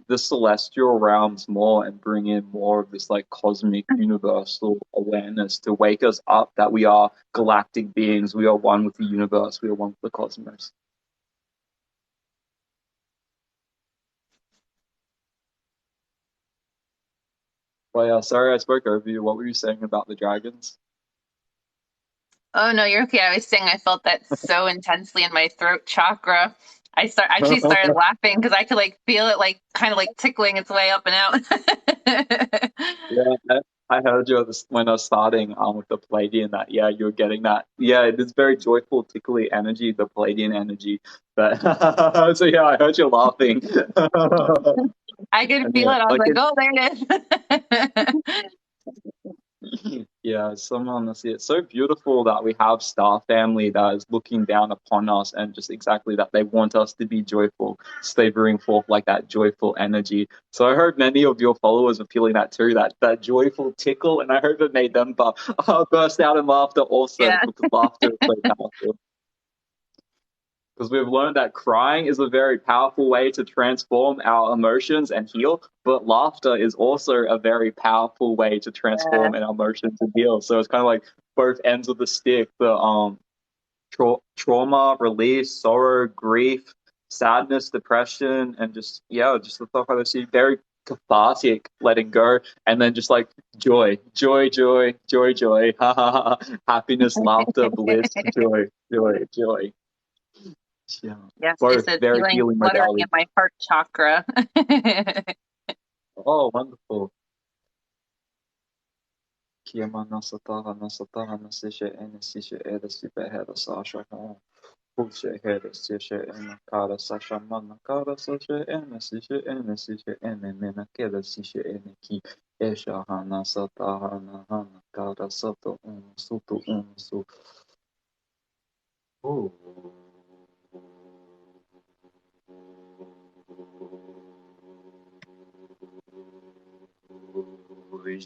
the celestial realms more and bring in more of this like cosmic universal awareness to wake us up that we are galactic beings. We are one with the universe. We are one with the cosmos. Well, yeah, sorry I spoke over you. What were you saying about the dragons? oh no, you're okay. I was saying I felt that so intensely in my throat chakra. Actually started laughing because I could like feel it like kind of like tickling its way up and out. Yeah, I heard you when I was starting with the Palladian that yeah, you're getting that. Yeah, it is very joyful, tickly energy, the Palladian energy. But so yeah, I heard you laughing. I could And feel yeah, it. I was like like, it, oh, there it is. yeah, someone see it's so beautiful that we have Star Family that is looking down upon us and just exactly that they want us to be joyful, so they bring forth like that joyful energy. So I heard many of your followers are feeling that too, that joyful tickle, and I hope it made them burst out in laughter also Yeah. because laughter is so powerful. Because we've learned that crying is a very powerful way to transform our emotions and heal, but laughter is also a very powerful way to Yeah. transform our emotions and heal. So it's kind of like both ends of the stick: the trauma, release, sorrow, grief, sadness, depression, and just yeah, just the stuff I see very cathartic, letting go, and then just like joy, joy, joy, joy, joy, ha ha ha, happiness, laughter, bliss, joy, joy, joy. Yeah, Yes, I both said very feeling healing fluttering in modalities. my heart chakra. Oh, wonderful. Kiamana Satana Satana Sisha and Sisha Eda Sipa Heda Sasha Home. Pusha Heda Sisha and Kara Sasha Mana Kara Sasha and Sisha and Sisha and Mena Keda Sisha and Ki Esha Hana Satana Hana Kara Sato Sutu Su. Oh.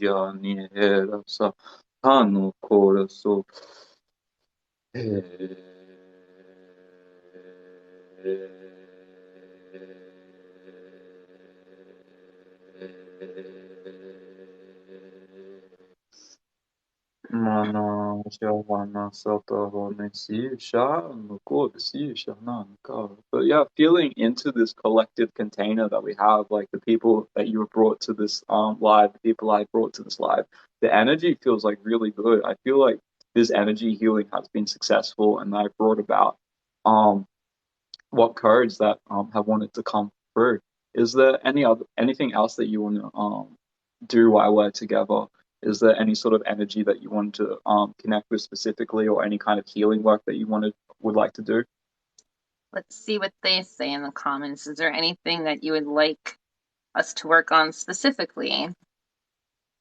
Yani era sa hano coração Mana Shavana Sata Sha Nuko Si Shana. But yeah, feeling into this collective container that we have, like the people that you have brought to this live, the people I brought to this live, the energy feels like really good. I feel like this energy healing has been successful and I brought about um what codes that have wanted to come through. Is there anything else that you want to do while we're together? Is there any sort of energy that you want to connect with specifically, or any kind of healing work that you would like to do? Let's see what they say in the comments. Is there anything that you would like us to work on specifically?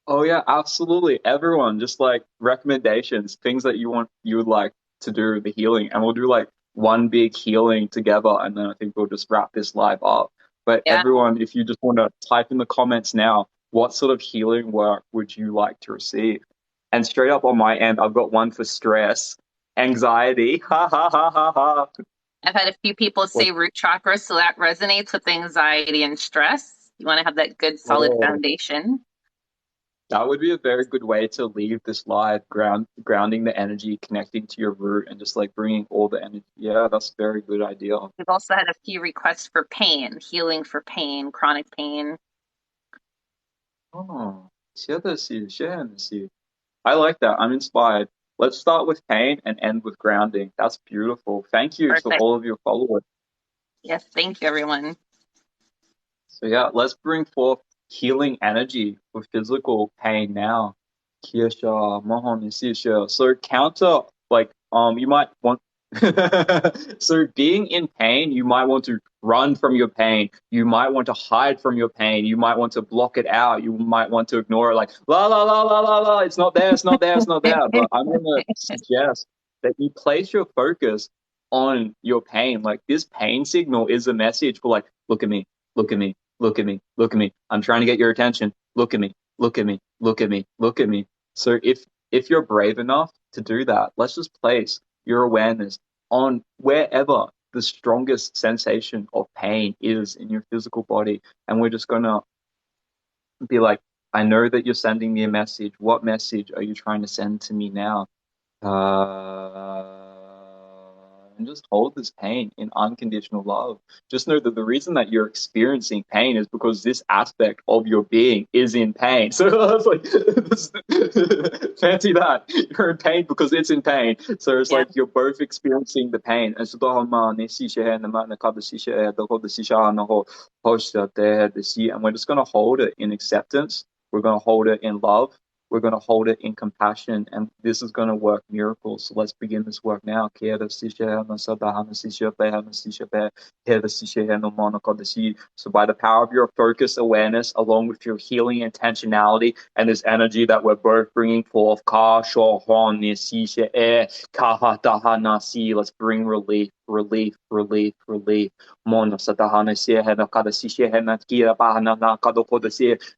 Oh yeah, absolutely. Everyone, just like recommendations, things that you would like to do the healing, and we'll do like one big healing together, and then I think we'll just wrap this live up. But Yeah. everyone, if you just want to type in the comments now, what sort of healing work would you like to receive? And straight up on my end, I've got one for stress, anxiety, ha ha ha ha ha, I've had a few people What, say root chakra, so that resonates with anxiety and stress. You want to have that good, solid oh, foundation. that would be a very good way to leave this live, grounding the energy, connecting to your root, and just like bringing all the energy. Yeah, that's a very good idea. We've also had a few requests for pain, healing for pain, chronic pain. Oh, 谢谢，谢谢。I like that. I'm inspired. Let's start with pain and end with grounding. That's beautiful. Thank you to Perfect. all of your followers. Yes, thank you, everyone. So yeah, let's bring forth healing energy for physical pain now. Kiesha, Mahon, Isisha. So counter, like, you might want. So being in pain, you might want to run from your pain. You might want to hide from your pain. You might want to block it out. You might want to ignore it, like la la la la la la. It's not there. It's not there. It's not there. But I'm gonna suggest that you place your focus on your pain. Like this pain signal is a message for like, look at me, look at me, look at me, look at me. I'm trying to get your attention. Look at me, look at me, look at me, look at me. So if you're brave enough to do that, let's just place your awareness on wherever the strongest sensation of pain is in your physical body. And we're just gonna be like, I know that you're sending me a message. What message are you trying to send to me now? And just hold this pain in unconditional love. Just know that the reason that you're experiencing pain is because this aspect of your being is in pain. So it's like, fancy that. You're in pain because it's in pain. So it's Yeah. like you're both experiencing the pain. And so and we're just going to hold it in acceptance. We're going to hold it in love. We're going to hold it in compassion, and this is going to work miracles. So let's begin this work now. So by the power of your focused awareness, along with your healing intentionality and this energy that we're both bringing forth, let's bring relief, relief, relief, relief.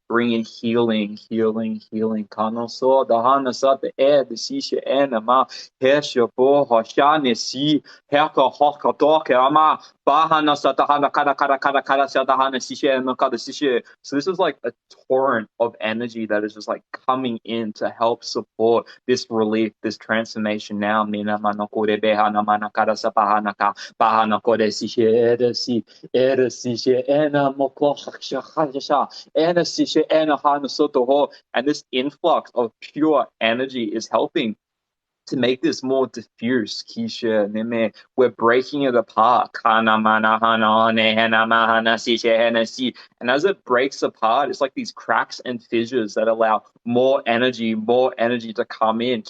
Bringing healing, healing, healing. Kanoso, dahana sa the air, the sea, enema, hesha, bo, hoshane, si, heka, hoka, doke, ama, bahana, satahana, kara, satahana, sisha, and makada, sisha. So this is like a torrent of energy that is just like coming in to help support this relief, this transformation now. Mina manokore behana manakara sapahanaka, bahana kore sisha, edasi, edasi, ena moko, and this influx of pure energy is helping to make this more diffuse, Keisha, Neme, we're breaking it apart. And as it breaks apart, it's like these cracks and fissures that allow more energy to come in.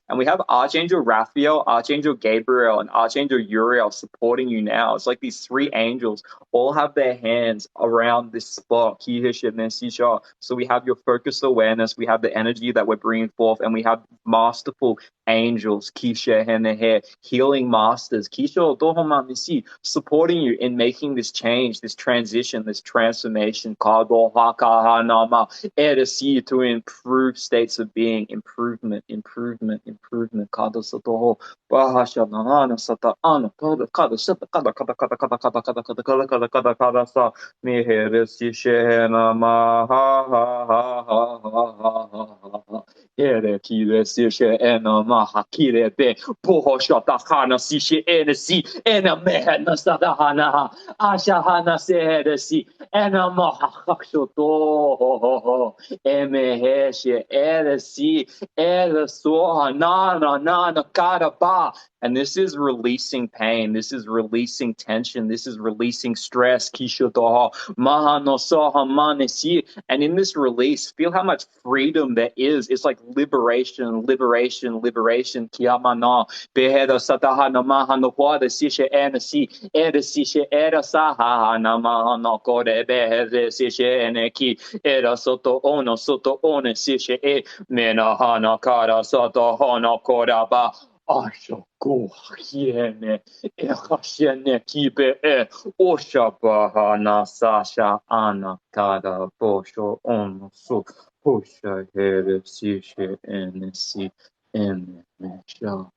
And we have Archangel Raphael, Archangel Gabriel, and Archangel Uriel supporting you now. It's like these three angels all have their hands around this spot. So we have your focused awareness, we have the energy that we're bringing forth, and we have masterful angels, Kisha Henehe, healing masters, Kisha Dohomamisi, supporting you in making this change, this transition, this transformation, Kado Hakahanama, Edisi, to improve states of being, improvement, improvement, improvement, Kado Satoho, Bahasha Nana Sata Ana, Kada Sata Kada Kada Kada Kada Kada Kada Kada Kada Kada Kada Kada Sa, Miheresi Shehena Ma Ha Ha Ha Ha Ha Ha Ha Ha. Ere kire sishe ena maha kire be poho shota hana sishe ene si ena mehena sadahana ha asha hana sehere si ena maha hakshoto ho ho ho eme heshe ere si ere soha nana nana karaba. And this is releasing pain. This is releasing tension. This is releasing stress. Kishotoha mahano soha manesi. And in this release, feel how much freedom there is. It's like liberation, liberation, liberation. Kiamana, beheda sataha namaha no quada sisha anasi, eda sisha eda saha namaha no kore behede sisha eneki, eda soto ono sisha e menahana kara soto hono koraba. Ashoko hiene, echashene kibe e. Oshabahana Sasha Anna Kada Bosho Ono So Hosha Here Sisha Nsi Mesha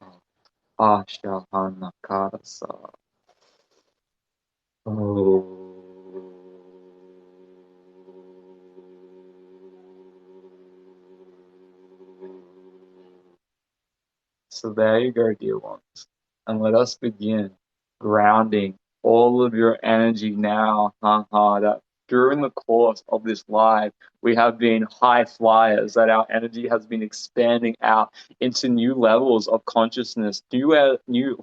Ashahana Karasa. Oh. So there you go, dear ones. And let us begin grounding all of your energy now, that during the course of this live, we have been high flyers, that our energy has been expanding out into new levels of consciousness, new new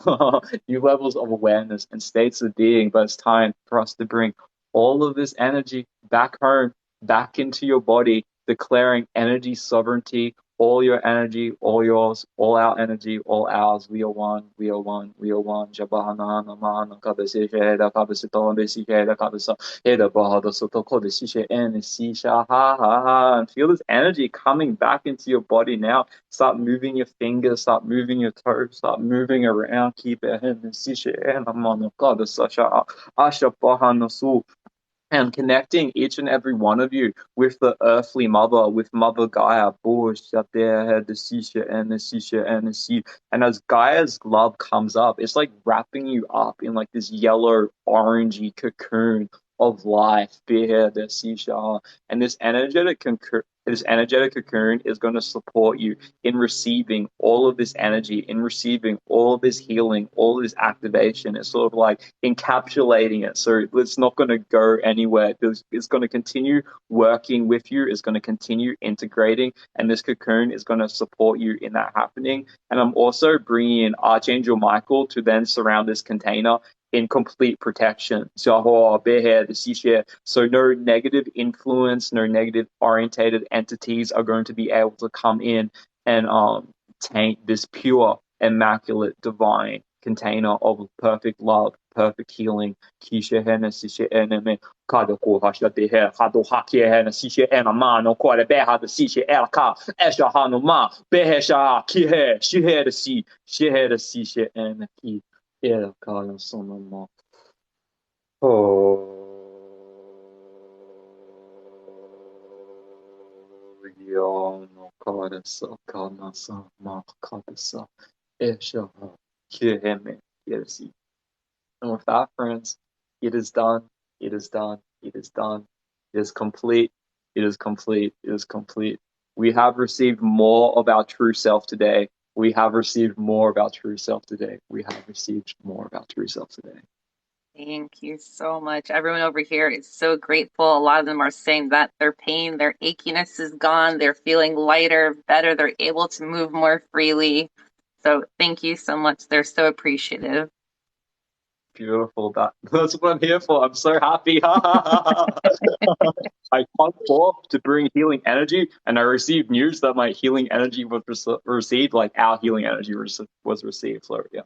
levels of awareness and states of being. But it's time for us to bring all of this energy back home, back into your body, declaring energy sovereignty, all your energy, all yours, all our energy, all ours. We are one, we are one, we are one. Jabahana Namana Kabasi Heda Kabasito Besika Kabasa Heda Bahada Sotoko Besisha and Sisha ha ha ha, and feel this energy coming back into your body now. Start moving your fingers, start moving your toes, start moving around, keep it in Sisha and Amana Kabasa Asha Bahana Su, and connecting each and every one of you with the earthly mother, with Mother Gaia. And as Gaia's love comes up, it's like wrapping you up in like this yellow, orangey cocoon of life. And this energetic cocoon is going to support you in receiving all of this energy, in receiving all of this healing, all of this activation. It's sort of like encapsulating it. So it's not going to go anywhere. It's going to continue working with you. It's going to continue integrating. And this cocoon is going to support you in that happening. And I'm also bringing in Archangel Michael to then surround this container in complete protection. So no negative influence, no negative orientated entities are going to be able to come in and taint this pure, immaculate, divine container of perfect love, perfect healing. Yo no Kadasa Kanasa Makadasa Eshaha Kireme Yersi. And with that, friends, it is done, it is done, it is done, it is complete, it is complete, it is complete. We have received more of our true self today. We have received more of our true self today. We have received more of our true self today. Thank you so much. Everyone over here is so grateful. A lot of them are saying that their pain, their achiness is gone. They're feeling lighter, better. They're able to move more freely. So thank you so much. They're so appreciative. Beautiful. That's what I'm here for. I'm so happy. I come forth to bring healing energy, and I received news that my healing energy was received, like our healing energy was received. So yeah,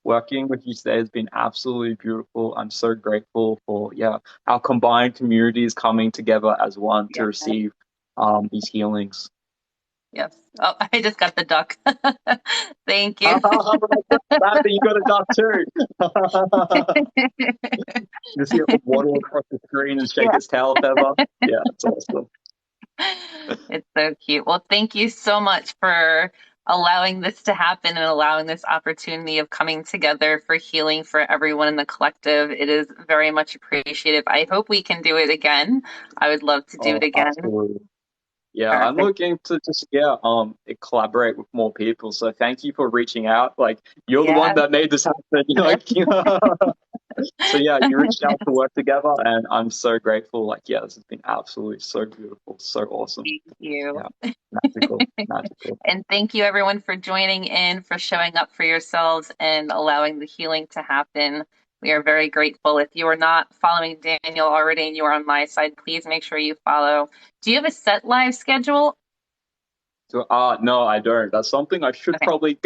working with you today has been absolutely beautiful. I'm so grateful for our combined communities coming together as one to Yeah. receive these healings. Yes. Oh, I just got the duck. Thank you. That you got a duck too. You see it waddle across the screen and shake Yeah. its tail feather. Yeah, it's awesome. It's so cute. Well, thank you so much for allowing this to happen and allowing this opportunity of coming together for healing for everyone in the collective. It is very much appreciated. I hope we can do it again. I would love to do it Oh, again. absolutely. Yeah, I'm Perfect. looking to just collaborate with more people. So thank you for reaching out. Like you're the one Yeah. that made this happen. Like so yeah, you reached out to work together, and I'm so grateful. Like yeah, this has been absolutely so beautiful, so awesome. Thank you. Yeah, magical, magical. And thank you, everyone, for joining in, for showing up for yourselves and allowing the healing to happen. We are very grateful. If you are not following Daniel already and you are on my side, please make sure you follow. Do you have a set live schedule? So, no, I don't. That's something I should Okay. probably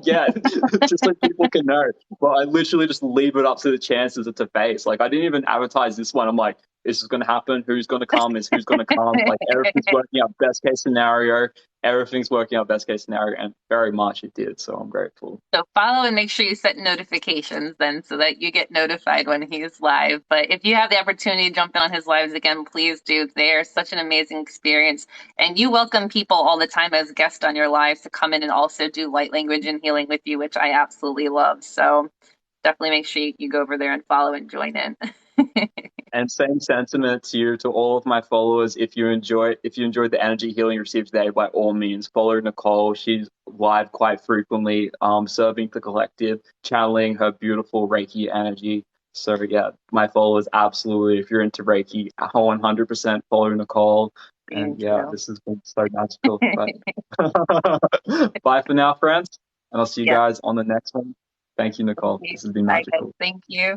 get, just so people can know. But I literally just leave it up to the chances of to face. Like, I didn't even advertise this one. I'm like, this is going to happen. Who's going to come is who's going to come. Like everything's working out best case scenario. Everything's working out best case scenario, and very much it did. So I'm grateful. So follow and make sure you set notifications then so that you get notified when he's live. But if you have the opportunity to jump in on his lives again, please do. They're such an amazing experience. And you welcome people all the time as guests on your lives to come in and also do light language and healing with you, which I absolutely love. So definitely make sure you go over there and follow and join in. And same sentiment to you, to all of my followers. If you enjoyed the energy healing you received today, by all means, follow Nicole. She's live quite frequently, serving the collective, channeling her beautiful Reiki energy. So yeah, my followers, absolutely. If you're into Reiki, 100% follow Nicole. And Thank yeah, you. this has been so magical. But bye for now, friends, and I'll see you Yes, guys on the next one. Thank you, thank Nicole. you. This has been Bye, guys. magical. Thank you.